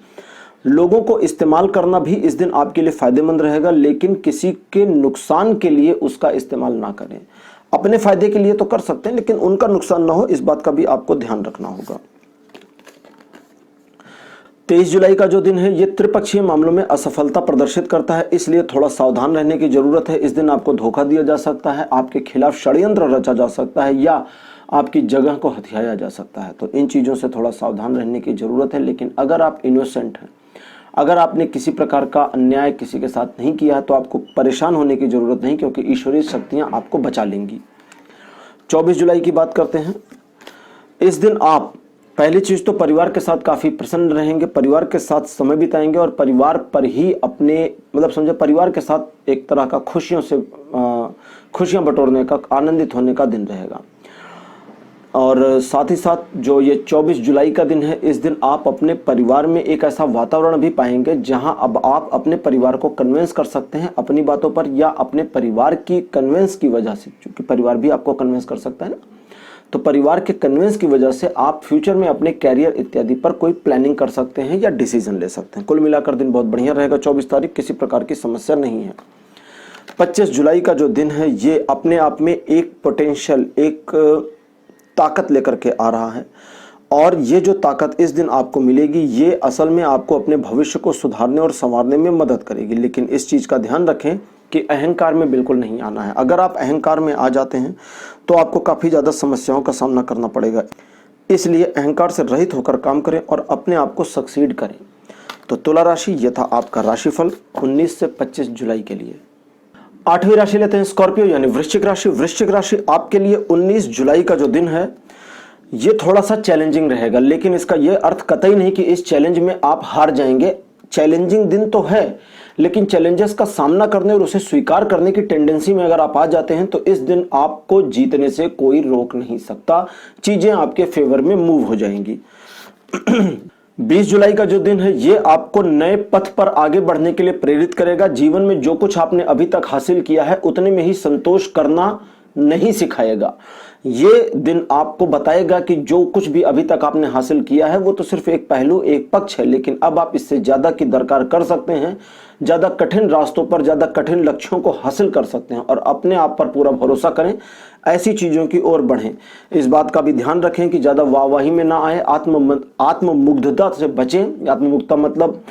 लोगों को इस्तेमाल करना भी इस दिन आपके लिए फायदेमंद रहेगा, लेकिन किसी के नुकसान के लिए उसका इस्तेमाल ना करें। अपने फायदे के लिए तो कर सकते हैं, लेकिन उनका नुकसान ना हो, इस बात का भी आपको ध्यान रखना होगा। 23 जुलाई का जो दिन है ये त्रिपक्षीय मामलों में असफलता प्रदर्शित करता है, इसलिए थोड़ा सावधान रहने की जरूरत है। इस दिन आपको धोखा दिया जा सकता है, आपके खिलाफ षड्यंत्र रचा जा सकता है या आपकी जगह को हथियाया जा सकता है। तो इन चीज़ों से थोड़ा सावधान रहने की जरूरत है। लेकिन अगर आप इनोसेंट हैं, अगर आपने किसी प्रकार का अन्याय किसी के साथ नहीं किया है तो आपको परेशान होने की जरूरत नहीं, क्योंकि ईश्वरीय शक्तियाँ आपको बचा लेंगी। 24 जुलाई की बात करते हैं। इस दिन आप पहली चीज तो परिवार के साथ काफी प्रसन्न रहेंगे, परिवार के साथ समय बिताएंगे और परिवार पर ही अपने समझे परिवार के साथ एक तरह का खुशियां बटोरने का, आनंदित होने का दिन रहेगा। और साथ ही साथ जो ये 24 जुलाई का दिन है, इस दिन आप अपने परिवार में एक ऐसा वातावरण भी पाएंगे जहां अब आप अपने परिवार को कन्विंस कर सकते हैं अपनी बातों पर, या अपने परिवार की कन्विंस की वजह से, क्योंकि परिवार भी आपको कन्विंस कर सकता है ना, तो परिवार के कन्विंस की वजह से आप फ्यूचर में अपने कैरियर इत्यादि पर कोई प्लानिंग कर सकते हैं या डिसीजन ले सकते हैं। कुल मिलाकर दिन बहुत बढ़िया रहेगा। 24 तारीख किसी प्रकार की समस्या नहीं है। 25 जुलाई का जो दिन है ये अपने आप में एक पोटेंशियल, एक ताकत लेकर के आ रहा है, और ये जो ताकत इस दिन आपको मिलेगी ये असल में आपको अपने भविष्य को सुधारने और संवारने में मदद करेगी। लेकिन इस चीज़ का ध्यान रखें कि अहंकार में बिल्कुल नहीं आना है। अगर आप अहंकार में आ जाते हैं तो आपको काफ़ी ज़्यादा समस्याओं का सामना करना पड़ेगा। इसलिए अहंकार से रहित होकर काम करें और अपने आप को सक्सीड करें। तो तुला राशि, ये था आपका राशिफल 19 से 25 जुलाई के लिए। 8वीं राशि लेते हैं, स्कॉर्पियो यानी वृश्चिक राशि। वृश्चिक राशि आपके लिए 19 जुलाई का जो दिन है ये थोड़ा सा चैलेंजिंग रहेगा, लेकिन इसका ये अर्थ कतई नहीं कि इस चैलेंज में आप हार जाएंगे। चैलेंजिंग दिन तो है, लेकिन चैलेंजेस का सामना करने और उसे स्वीकार करने की टेंडेंसी में अगर आप आ जाते हैं तो इस दिन आपको जीतने से कोई रोक नहीं सकता। चीजें आपके फेवर में मूव हो जाएंगी। 20 जुलाई का जो दिन है ये आपको नए पथ पर आगे बढ़ने के लिए प्रेरित करेगा। जीवन में जो कुछ आपने अभी तक हासिल किया है उतने में ही संतोष करना नहीं सिखाएगा। ये दिन आपको बताएगा कि जो कुछ भी अभी तक आपने हासिल किया है वो तो सिर्फ एक पहलू, एक पक्ष है, लेकिन अब आप इससे ज्यादा की दरकार कर सकते हैं। ज्यादा कठिन रास्तों पर, ज्यादा कठिन लक्ष्यों को हासिल कर सकते हैं और अपने आप पर पूरा भरोसा करें, ऐसी चीजों की ओर बढ़ें। इस बात का भी ध्यान रखें कि ज्यादा वाहवाही में ना आए, आत्ममुग्धता से बचें। आत्ममुग्धता मतलब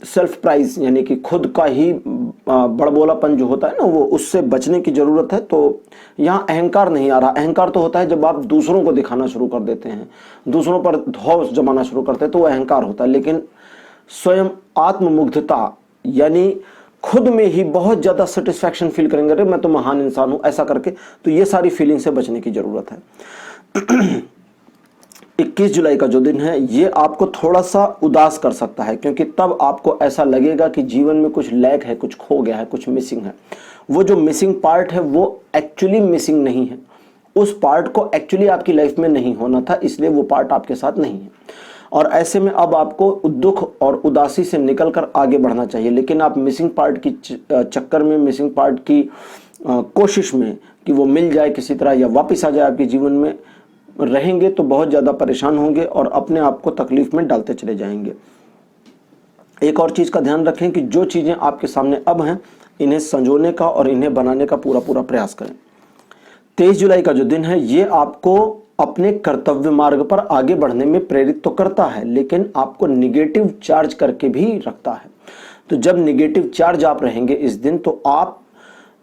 सेल्फ प्राइज यानी कि खुद का ही बड़बोलापन जो होता है ना, वो उससे बचने की जरूरत है। तो यहाँ अहंकार नहीं आ रहा। अहंकार तो होता है जब आप दूसरों को दिखाना शुरू कर देते हैं, दूसरों पर धौंस जमाना शुरू करते हैं, तो वो अहंकार होता है। लेकिन स्वयं आत्ममुग्धता यानी खुद में ही बहुत ज्यादा सेटिस्फैक्शन फील करेंगे, अरे मैं तो महान इंसान हूं, ऐसा करके, तो ये सारी फीलिंग से बचने की जरूरत है। 21 जुलाई का जो दिन है ये आपको थोड़ा सा उदास कर सकता है, क्योंकि तब आपको ऐसा लगेगा कि जीवन में कुछ लैक है, कुछ खो गया है, कुछ मिसिंग है। वो जो मिसिंग पार्ट है वो एक्चुअली मिसिंग नहीं है, उस पार्ट को एक्चुअली आपकी लाइफ में नहीं होना था, इसलिए वो पार्ट आपके साथ नहीं है। और ऐसे में अब आपको दुख और उदासी से निकलकर आगे बढ़ना चाहिए। लेकिन आप मिसिंग पार्ट की चक्कर में, मिसिंग पार्ट की कोशिश में कि वो मिल जाए किसी तरह या वापस आ जाए आपके जीवन में, रहेंगे तो बहुत ज़्यादा परेशान होंगे और अपने आप को तकलीफ में डालते चले जाएंगे। एक और चीज़ का ध्यान रखें कि जो चीज़ें आपके सामने अब हैं, इन्हें संजोने का और इन्हें बनाने का पूरा पूरा प्रयास करें। 23 जुलाई का जो दिन है ये आपको अपने कर्तव्य मार्ग पर आगे बढ़ने में प्रेरित तो करता है, लेकिन आपको निगेटिव चार्ज करके भी रखता है। तो जब निगेटिव चार्ज आप रहेंगे इस दिन, तो आप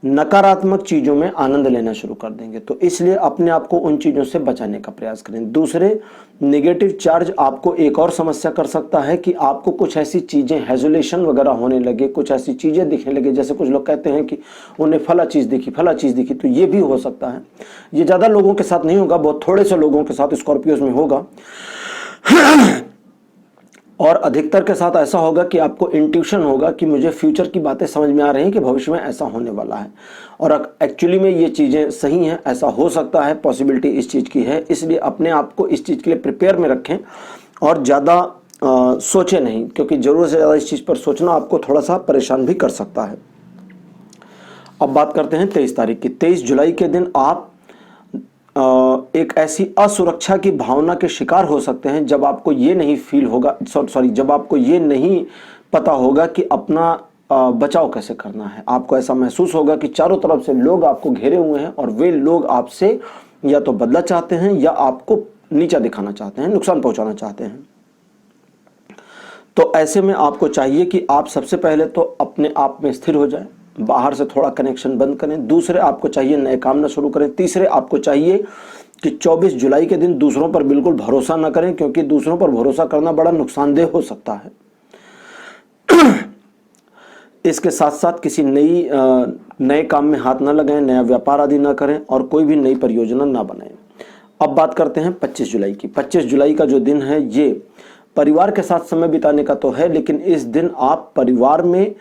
नकारात्मक चीज़ों में आनंद लेना शुरू कर देंगे। तो इसलिए अपने आप को उन चीज़ों से बचाने का प्रयास करें। दूसरे, नेगेटिव चार्ज आपको एक और समस्या कर सकता है कि आपको कुछ ऐसी चीज़ें, हेजुलेशन वगैरह होने लगे, कुछ ऐसी चीज़ें दिखने लगे, जैसे कुछ लोग कहते हैं कि उन्हें फला चीज़ दिखी, तो ये भी हो सकता है। ये ज़्यादा लोगों के साथ नहीं होगा, बहुत थोड़े से लोगों के साथ स्कॉर्पियोज में होगा और अधिकतर के साथ ऐसा होगा कि आपको इंट्यूशन होगा कि मुझे फ्यूचर की बातें समझ में आ रही हैं कि भविष्य में ऐसा होने वाला है, और एक्चुअली में ये चीज़ें सही हैं, ऐसा हो सकता है, पॉसिबिलिटी इस चीज़ की है। इसलिए अपने आप को इस चीज़ के लिए प्रिपेयर में रखें और ज़्यादा सोचें नहीं, क्योंकि ज़रूरत से ज़्यादा इस चीज़ पर सोचना आपको थोड़ा सा परेशान भी कर सकता है। अब बात करते हैं 23 तारीख की। 23 जुलाई के दिन आप एक ऐसी असुरक्षा की भावना के शिकार हो सकते हैं जब आपको ये नहीं फील होगा, जब आपको ये नहीं पता होगा कि अपना बचाव कैसे करना है। आपको ऐसा महसूस होगा कि चारों तरफ से लोग आपको घेरे हुए हैं और वे लोग आपसे या तो बदला चाहते हैं या आपको नीचा दिखाना चाहते हैं, नुकसान पहुंचाना चाहते हैं। तो ऐसे में आपको चाहिए कि आप सबसे पहले तो अपने आप में स्थिर हो जाएं, बाहर से थोड़ा कनेक्शन बंद करें। दूसरे, आपको चाहिए नए काम ना शुरू करें। तीसरे, आपको चाहिए कि 24 जुलाई के दिन दूसरों पर बिल्कुल भरोसा ना करें, क्योंकि दूसरों पर भरोसा करना बड़ा नुकसानदेह हो सकता है। इसके साथ साथ किसी नए काम में हाथ ना लगाएं, नया व्यापार आदि ना करें और कोई भी नई परियोजना ना बनाएं। अब बात करते हैं 25 जुलाई की। 25 जुलाई का जो दिन है ये परिवार के साथ समय बिताने का तो है, लेकिन इस दिन आप परिवार में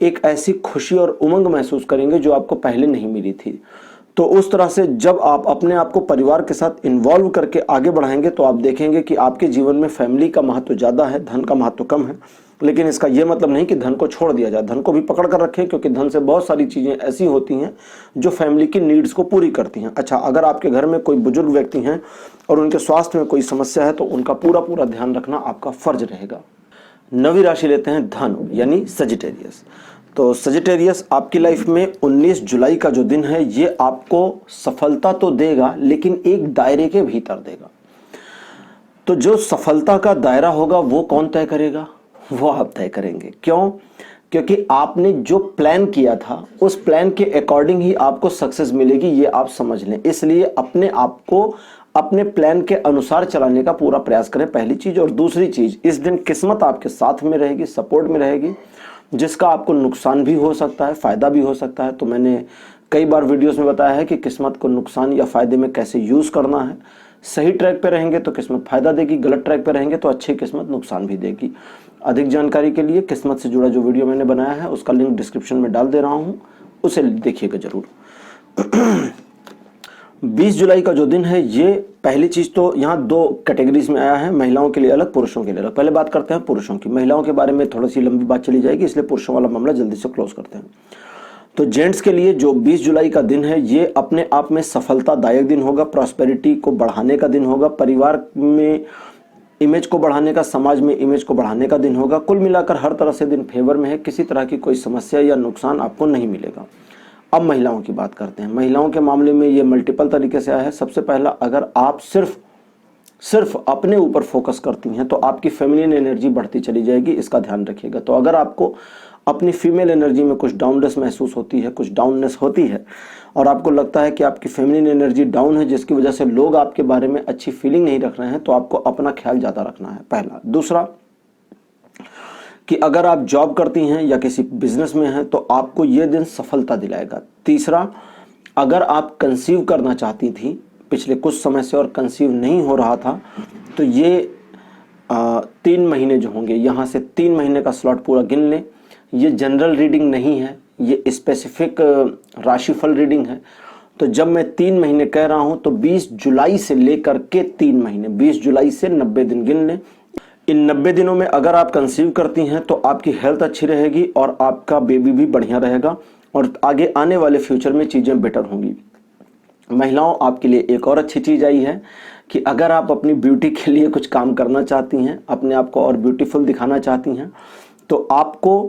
एक ऐसी खुशी और उमंग महसूस करेंगे जो आपको पहले नहीं मिली थी। तो उस तरह से जब आप अपने आप को परिवार के साथ इन्वॉल्व करके आगे बढ़ाएंगे तो आप देखेंगे कि आपके जीवन में फैमिली का महत्व ज़्यादा है, धन का महत्व कम है। लेकिन इसका यह मतलब नहीं कि धन को छोड़ दिया जाए, धन को भी पकड़ कर रखें, क्योंकि धन से बहुत सारी चीज़ें ऐसी होती हैं जो फैमिली की नीड्स को पूरी करती हैं। अच्छा, अगर आपके घर में कोई बुजुर्ग व्यक्ति हैं और उनके स्वास्थ्य में कोई समस्या है तो उनका पूरा पूरा ध्यान रखना आपका फर्ज रहेगा। नवी राशि लेते हैं धन, यानी सजिटेरियस। तो सजिटेरियस, आपकी लाइफ में 19 जुलाई का जो दिन है ये आपको सफलता तो देगा, लेकिन एक दायरे के भीतर देगा। तो जो सफलता का दायरा होगा वो कौन तय करेगा? वो आप तय करेंगे। क्यों? क्योंकि आपने जो प्लान किया था उस प्लान के अकॉर्डिंग ही आपको सक्सेस मिलेगी, ये आप समझ लें। इसलिए अपने आप को अपने प्लान के अनुसार चलाने का पूरा प्रयास करें, पहली चीज। और दूसरी चीज, इस दिन किस्मत आपके साथ में रहेगी, सपोर्ट में रहेगी, जिसका आपको नुकसान भी हो सकता है, फायदा भी हो सकता है। तो मैंने कई बार वीडियोस में बताया है कि किस्मत को नुकसान या फायदे में कैसे यूज करना है। सही ट्रैक पे रहेंगे तो किस्मत फायदा देगी, गलत ट्रैक पे रहेंगे तो अच्छी किस्मत नुकसान भी देगी। अधिक जानकारी के लिए किस्मत से जुड़ा जो वीडियो मैंने बनाया है उसका लिंक डिस्क्रिप्शन में डाल दे रहा हूं, उसे देखिएगा जरूर। 20 जुलाई का जो दिन है ये पहली चीज तो यहाँ दो कैटेगरीज में आया है, महिलाओं के लिए अलग, पुरुषों के लिए अलग। पहले बात करते हैं पुरुषों की। महिलाओं के बारे में थोड़ी सी लंबी बात चली जाएगी, इसलिए पुरुषों वाला मामला जल्दी से क्लोज करते हैं। तो जेंट्स के लिए जो 20 जुलाई का दिन है ये अपने आप में सफलतादायक दिन होगा, प्रॉस्पेरिटी को बढ़ाने का दिन होगा, परिवार में इमेज को बढ़ाने का, समाज में इमेज को बढ़ाने का दिन होगा। कुल मिलाकर हर तरह से दिन फेवर में है, किसी तरह की कोई समस्या या नुकसान आपको नहीं मिलेगा। अब महिलाओं की बात करते हैं। महिलाओं के मामले में ये मल्टीपल तरीके से आया है। सबसे पहला, अगर आप सिर्फ अपने ऊपर फोकस करती हैं तो आपकी फेमिनिन एनर्जी बढ़ती चली जाएगी, इसका ध्यान रखिएगा। तो अगर आपको अपनी फीमेल एनर्जी में कुछ डाउननेस महसूस होती है, कुछ डाउननेस होती है और आपको लगता है कि आपकी फेमिनिन एनर्जी डाउन है जिसकी वजह से लोग आपके बारे में अच्छी फीलिंग नहीं रख रहे हैं, तो आपको अपना ख्याल ज़्यादा रखना है, पहला। दूसरा कि अगर आप जॉब करती हैं या किसी बिजनेस में हैं तो आपको ये दिन सफलता दिलाएगा। तीसरा, अगर आप कंसीव करना चाहती थी पिछले कुछ समय से और कंसीव नहीं हो रहा था तो ये 3 महीने जो होंगे, यहाँ से 3 महीने का स्लॉट पूरा गिन लें। ये जनरल रीडिंग नहीं है, ये स्पेसिफिक राशिफल रीडिंग है। तो जब मैं 3 महीने कह रहा हूँ तो 20 जुलाई से लेकर के 3 महीने, 20 जुलाई से 90 दिन गिन लें। इन 90 दिनों में अगर आप कंसीव करती हैं तो आपकी हेल्थ अच्छी रहेगी और आपका बेबी भी बढ़िया रहेगा और आगे आने वाले फ्यूचर में चीज़ें बेटर होंगी। महिलाओं, आपके लिए एक और अच्छी चीज़ आई है कि अगर आप अपनी ब्यूटी के लिए कुछ काम करना चाहती हैं, अपने आप को और ब्यूटीफुल दिखाना चाहती हैं, तो आपको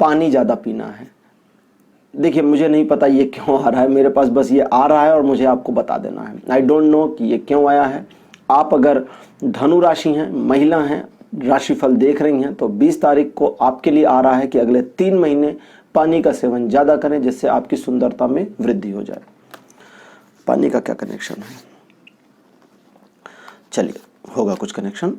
पानी ज़्यादा पीना है। देखिए, मुझे नहीं पता ये क्यों आ रहा है, मेरे पास बस ये आ रहा है और मुझे आपको बता देना है। आई डोंट नो कि ये क्यों आया है। आप अगर धनु राशि हैं, महिला हैं, राशिफल देख रही हैं, तो 20 तारीख को आपके लिए आ रहा है कि अगले 3 महीने पानी का सेवन ज़्यादा करें, जिससे आपकी सुंदरता में वृद्धि हो जाए। पानी का क्या कनेक्शन है, चलिए होगा कुछ कनेक्शन।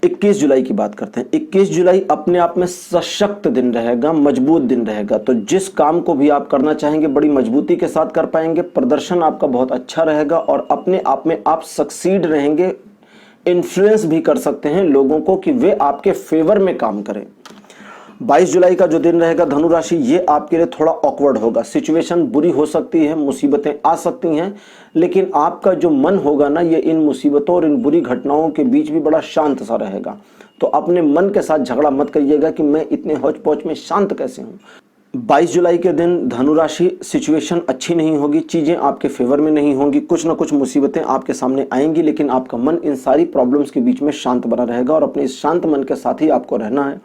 21 जुलाई की बात करते हैं। 21 जुलाई अपने आप में सशक्त दिन रहेगा, मजबूत दिन रहेगा। तो जिस काम को भी आप करना चाहेंगे बड़ी मजबूती के साथ कर पाएंगे, प्रदर्शन आपका बहुत अच्छा रहेगा और अपने आप में आप सक्सीड रहेंगे। इन्फ्लुएंस भी कर सकते हैं लोगों को कि वे आपके फेवर में काम करें। 22 जुलाई का जो दिन रहेगा धनु राशि, ये आपके लिए थोड़ा ऑकवर्ड होगा। सिचुएशन बुरी हो सकती है, मुसीबतें आ सकती हैं, लेकिन आपका जो मन होगा ना, ये इन मुसीबतों और इन बुरी घटनाओं के बीच भी बड़ा शांत सा रहेगा। तो अपने मन के साथ झगड़ा मत करिएगा कि मैं इतने हौच पौच में शांत कैसे हूँ। 22 जुलाई के दिन धनु राशि, सिचुएशन अच्छी नहीं होगी, चीज़ें आपके फेवर में नहीं होंगी, कुछ ना कुछ मुसीबतें आपके सामने आएंगी, लेकिन आपका मन इन सारी प्रॉब्लम्स के बीच में शांत बना रहेगा और अपने इस शांत मन के साथ ही आपको रहना है।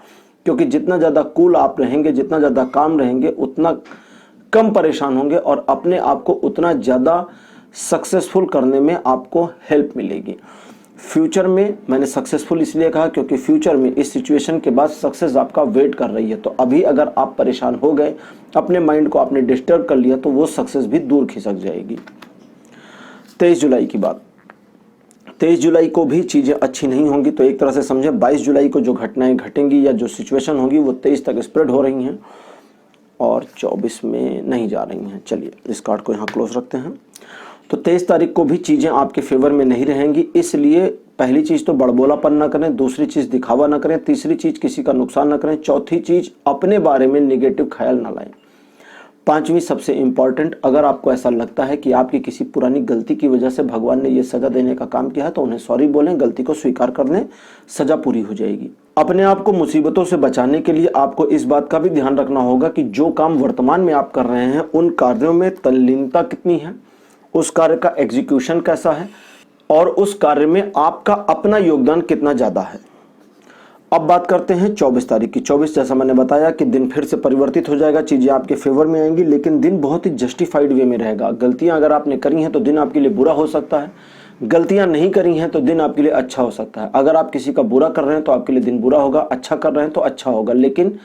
क्योंकि जितना ज़्यादा कूल आप रहेंगे, जितना ज़्यादा काम रहेंगे, उतना कम परेशान होंगे और अपने आप को उतना ज़्यादा सक्सेसफुल करने में आपको हेल्प मिलेगी। फ्यूचर में मैंने सक्सेसफुल इसलिए कहा क्योंकि फ्यूचर में इस सिचुएशन के बाद सक्सेस आपका वेट कर रही है। तो अभी अगर आप परेशान हो गए, अपने माइंड को आपने डिस्टर्ब कर लिया, तो वो सक्सेस भी दूर खिसक जाएगी। 23 जुलाई की बात, 23 जुलाई को भी चीज़ें अच्छी नहीं होंगी। तो एक तरह से समझे 22 जुलाई को जो घटनाएं घटेंगी या जो सिचुएशन होगी वो 23 तक स्प्रेड हो रही हैं और 24 में नहीं जा रही हैं। चलिए इस कार्ड को यहाँ क्लोज रखते हैं। तो 23 तारीख को भी चीज़ें आपके फेवर में नहीं रहेंगी, इसलिए पहली चीज़ तो बड़बोलापन ना करें, दूसरी चीज़ दिखावा ना करें, तीसरी चीज़ किसी का नुकसान ना करें, चौथी चीज़ अपने बारे में नेगेटिव ख्याल ना लाएं, पांचवी सबसे इंपॉर्टेंट, अगर आपको ऐसा लगता है कि आपकी किसी पुरानी गलती की वजह से भगवान ने ये सजा देने का काम किया है, तो उन्हें सॉरी बोलें, गलती को स्वीकार कर लें, सजा पूरी हो जाएगी। अपने आप को मुसीबतों से बचाने के लिए आपको इस बात का भी ध्यान रखना होगा कि जो काम वर्तमान में आप कर रहे हैं उन कार्यों में तल्लीनता कितनी है, उस कार्य का एग्जीक्यूशन कैसा है और उस कार्य में आपका अपना योगदान कितना ज़्यादा है। अब बात करते हैं 24 तारीख की। 24 जैसा मैंने बताया कि दिन फिर से परिवर्तित हो जाएगा, चीज़ें आपके फेवर में आएंगी, लेकिन दिन बहुत ही जस्टिफाइड वे में रहेगा। गलतियां अगर आपने करी हैं तो दिन आपके लिए बुरा हो सकता है, गलतियां नहीं करी हैं तो दिन आपके लिए अच्छा हो सकता है। अगर आप किसी का बुरा कर रहे हैं तो आपके लिए दिन बुरा होगा, अच्छा कर रहे हैं तो अच्छा होगा, लेकिन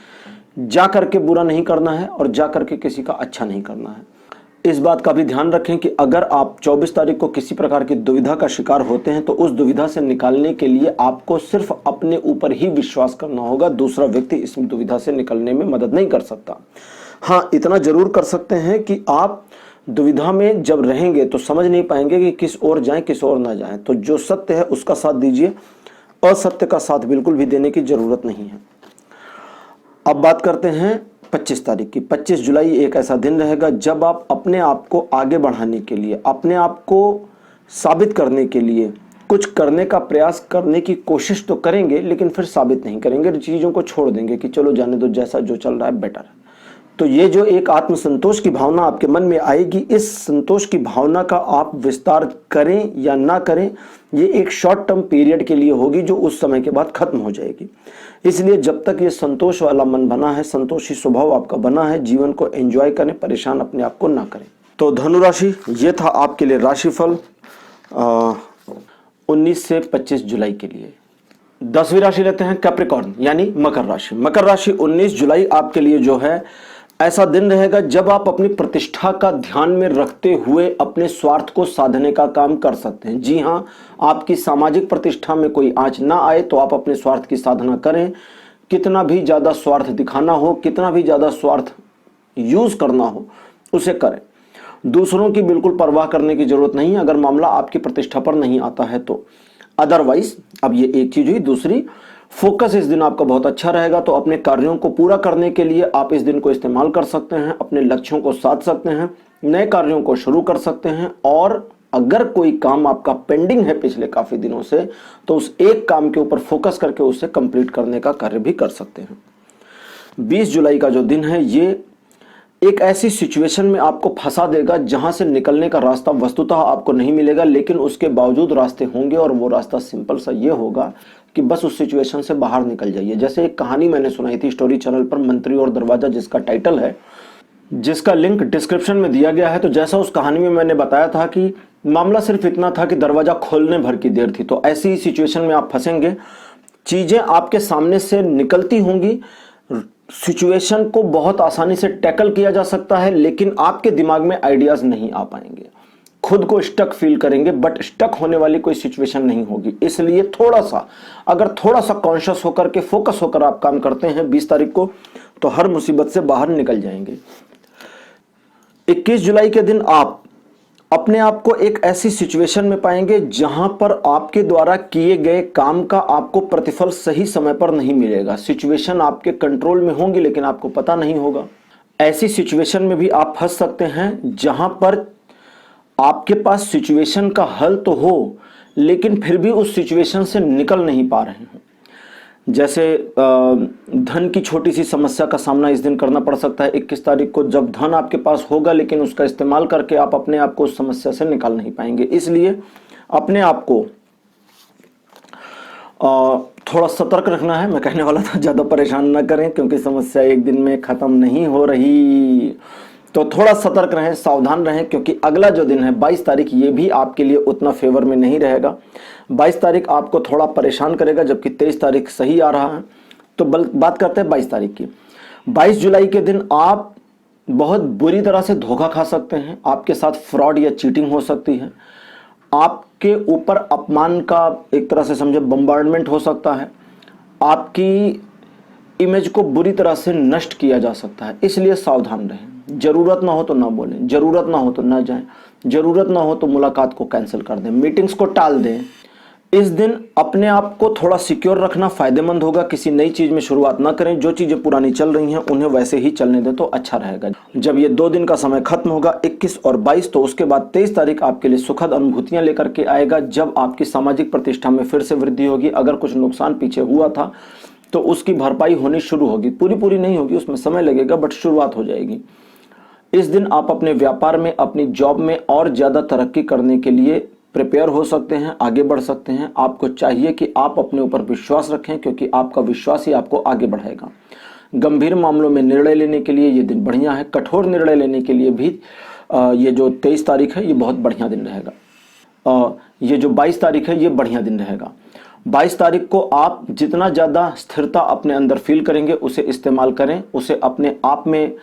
जा करके बुरा नहीं करना है और जा करके किसी का अच्छा नहीं करना है। इस बात का भी ध्यान रखें कि अगर आप 24 तारीख को किसी प्रकार की दुविधा का शिकार होते हैं तो उस दुविधा से निकालने के लिए आपको सिर्फ अपने ऊपर ही विश्वास करना होगा। दूसरा व्यक्ति इस दुविधा से निकलने में मदद नहीं कर सकता। हाँ, इतना जरूर कर सकते हैं कि आप दुविधा में जब रहेंगे तो समझ नहीं पाएंगे कि किस ओर जाएं किस ओर ना जाएं। तो जो सत्य है उसका साथ दीजिए, असत्य का साथ बिल्कुल भी देने की जरूरत नहीं है। अब बात करते हैं 25 तारीख की। 25 जुलाई एक ऐसा दिन रहेगा जब आप अपने आप को आगे बढ़ाने के लिए, अपने आप को साबित करने के लिए कुछ करने का प्रयास करने की कोशिश तो करेंगे, लेकिन फिर साबित नहीं करेंगे, चीज़ों को छोड़ देंगे कि चलो जाने दो, जैसा जो चल रहा है बेटर है। तो ये जो एक आत्मसंतोष की भावना आपके मन में आएगी, इस संतोष की भावना का आप विस्तार करें या ना करें, ये एक शॉर्ट टर्म पीरियड के लिए होगी जो उस समय के बाद खत्म हो जाएगी। इसलिए जब तक ये संतोष वाला मन बना है, संतोषी स्वभाव आपका बना है, जीवन को एंजॉय करें, परेशान अपने आप को ना करें। तो धनु राशि, ये था आपके लिए राशिफल 19 से 25 जुलाई के लिए। 10वीं राशि लेते हैं कैप्रिकॉर्न यानी मकर राशि। मकर राशि 19 जुलाई आपके लिए जो है ऐसा दिन रहेगा जब आप अपनी प्रतिष्ठा का ध्यान में रखते हुए अपने स्वार्थ को साधने का काम कर सकते हैं। जी हाँ, आपकी सामाजिक प्रतिष्ठा में कोई आंच ना आए तो आप अपने स्वार्थ की साधना करें। कितना भी ज़्यादा स्वार्थ दिखाना हो, कितना भी ज़्यादा स्वार्थ यूज़ करना हो, उसे करें। दूसरों की बिल्कुल परवाह करने की जरूरत नहीं है अगर मामला आपकी प्रतिष्ठा पर नहीं आता है तो। अदरवाइज, अब ये एक चीज़ हुई। दूसरी, फोकस इस दिन आपका बहुत अच्छा रहेगा, तो अपने कार्यों को पूरा करने के लिए आप इस दिन को इस्तेमाल कर सकते हैं, अपने लक्ष्यों को साध सकते हैं, नए कार्यों को शुरू कर सकते हैं। और अगर कोई काम आपका पेंडिंग है पिछले काफ़ी दिनों से, तो उस एक काम के ऊपर फोकस करके उसे कंप्लीट करने का कार्य भी कर सकते हैं। 20 जुलाई का जो दिन है, ये एक ऐसी सिचुएशन में आपको फंसा देगा जहां से निकलने का रास्ता वस्तुतः आपको नहीं मिलेगा, लेकिन उसके बावजूद रास्ते होंगे और वो रास्ता सिंपल सा ये होगा कि बस उस सिचुएशन से बाहर निकल जाइए। जैसे एक कहानी मैंने सुनाई थी स्टोरी चैनल पर, मंत्री और दरवाजा, जिसका टाइटल है, जिसका लिंक डिस्क्रिप्शन में दिया गया है। तो जैसा उस कहानी में मैंने बताया था कि मामला सिर्फ इतना था कि दरवाजा खोलने भर की देर थी। तो ऐसी सिचुएशन में आप फंसेंगे, चीजें आपके सामने से निकलती होंगी, सिचुएशन को बहुत आसानी से टैकल किया जा सकता है, लेकिन आपके दिमाग में आइडियाज नहीं आ पाएंगे, खुद को स्टक फील करेंगे, बट स्टक होने वाली कोई सिचुएशन नहीं होगी। इसलिए अगर थोड़ा सा कॉन्शियस होकर के, फोकस होकर आप काम करते हैं 20 तारीख को, तो हर मुसीबत से बाहर निकल जाएंगे। 21 जुलाई के दिन आप अपने आप को एक ऐसी सिचुएशन में पाएंगे जहां पर आपके द्वारा किए गए काम का आपको प्रतिफल सही समय पर नहीं मिलेगा। सिचुएशन आपके कंट्रोल में होंगी लेकिन आपको पता नहीं होगा। ऐसी सिचुएशन में भी आप फंस सकते हैं जहां पर आपके पास सिचुएशन का हल तो हो, लेकिन फिर भी उस सिचुएशन से निकल नहीं पा रहे हैं। जैसे धन की छोटी सी समस्या का सामना इस दिन करना पड़ सकता है 21 तारीख को, जब धन आपके पास होगा लेकिन उसका इस्तेमाल करके आप अपने आप को उस समस्या से निकाल नहीं पाएंगे। इसलिए अपने आप को थोड़ा सतर्क रखना है। मैं कहने वाला था ज़्यादा परेशान ना करें, क्योंकि समस्या एक दिन में ख़त्म नहीं हो रही। तो थोड़ा सतर्क रहें, सावधान रहें, क्योंकि अगला जो दिन है 22 तारीख, ये भी आपके लिए उतना फेवर में नहीं रहेगा। 22 तारीख आपको थोड़ा परेशान करेगा, जबकि 23 तारीख सही आ रहा है। तो बात करते हैं 22 तारीख की। 22 जुलाई के दिन आप बहुत बुरी तरह से धोखा खा सकते हैं, आपके साथ फ्रॉड या चीटिंग हो सकती है, आपके ऊपर अपमान का एक तरह से समझे बम्बार्डमेंट हो सकता है, आपकी इमेज को बुरी तरह से नष्ट किया जा सकता है। इसलिए सावधान रहें। जरूरत ना हो तो ना बोलें, जरूरत ना हो तो ना जाएं, जरूरत ना हो तो मुलाकात को कैंसिल कर दें, मीटिंग्स को टाल दें। इस दिन अपने आप को थोड़ा सिक्योर रखना फायदेमंद होगा। किसी नई चीज में शुरुआत ना करें, जो चीजें पुरानी चल रही हैं उन्हें वैसे ही चलने दें तो अच्छा रहेगा। जब ये 2 दिन का समय खत्म होगा 21 और 22, तो उसके बाद 23 तारीख आपके लिए सुखद अनुभूतियां लेकर के आएगा, जब आपकी सामाजिक प्रतिष्ठा में फिर से वृद्धि होगी। अगर कुछ नुकसान पीछे हुआ था तो उसकी भरपाई होनी शुरू होगी, पूरी नहीं होगी, उसमें समय लगेगा, बट शुरुआत हो जाएगी। इस दिन आप अपने व्यापार में, अपनी जॉब में और ज्यादा तरक्की करने के लिए प्रिपेयर हो सकते हैं, आगे बढ़ सकते हैं। आपको चाहिए कि आप अपने ऊपर विश्वास रखें, क्योंकि आपका विश्वास ही आपको आगे बढ़ाएगा। गंभीर मामलों में निर्णय लेने के लिए ये दिन बढ़िया है। कठोर निर्णय लेने के लिए भी ये जो 23 तारीख है ये बहुत बढ़िया दिन रहेगा। ये जो 22 तारीख है ये बढ़िया दिन रहेगा। 22 तारीख को आप जितना ज़्यादा स्थिरता अपने अंदर फील करेंगे उसे इस्तेमाल करें, उसे अपने आप में,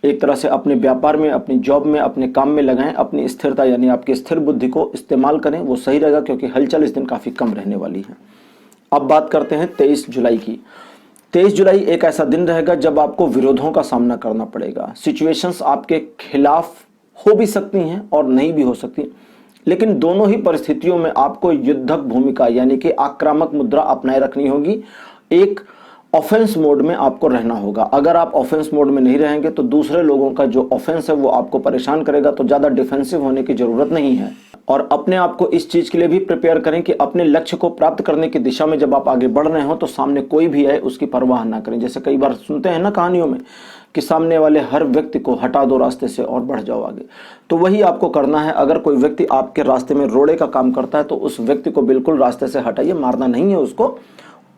एक तरह से अपने व्यापार में, अपनी जॉब में, अपने काम में लगाएं। अपनी स्थिरता यानी आपकी स्थिर बुद्धि को इस्तेमाल करें, वो सही रहेगा, क्योंकि हलचल इस दिन काफ़ी कम रहने वाली है। अब बात करते हैं 23 जुलाई की। 23 जुलाई एक ऐसा दिन रहेगा जब आपको विरोधों का सामना करना पड़ेगा। सिचुएशंस आपके खिलाफ हो भी सकती हैं और नहीं भी हो सकती, लेकिन दोनों ही परिस्थितियों में आपको युद्धक भूमिका यानी कि आक्रामक मुद्रा अपनाए रखनी होगी। एक ऑफेंस मोड में आपको रहना होगा। अगर आप ऑफेंस मोड में नहीं रहेंगे तो दूसरे लोगों का जो ऑफेंस है वो आपको परेशान करेगा, तो ज़्यादा डिफेंसिव होने की ज़रूरत नहीं है। और अपने आप को इस चीज़ के लिए भी प्रिपेयर करें कि अपने लक्ष्य को प्राप्त करने की दिशा में जब आप आगे बढ़ रहे हो तो सामने कोई भी आए उसकी परवाह ना करें। जैसे कई बार सुनते हैं ना कहानियों में कि सामने वाले हर व्यक्ति को हटा दो रास्ते से और बढ़ जाओ आगे, तो वही आपको करना है। अगर कोई व्यक्ति आपके रास्ते में रोड़े का काम करता है तो उस व्यक्ति को बिल्कुल रास्ते से हटाइए, मारना नहीं है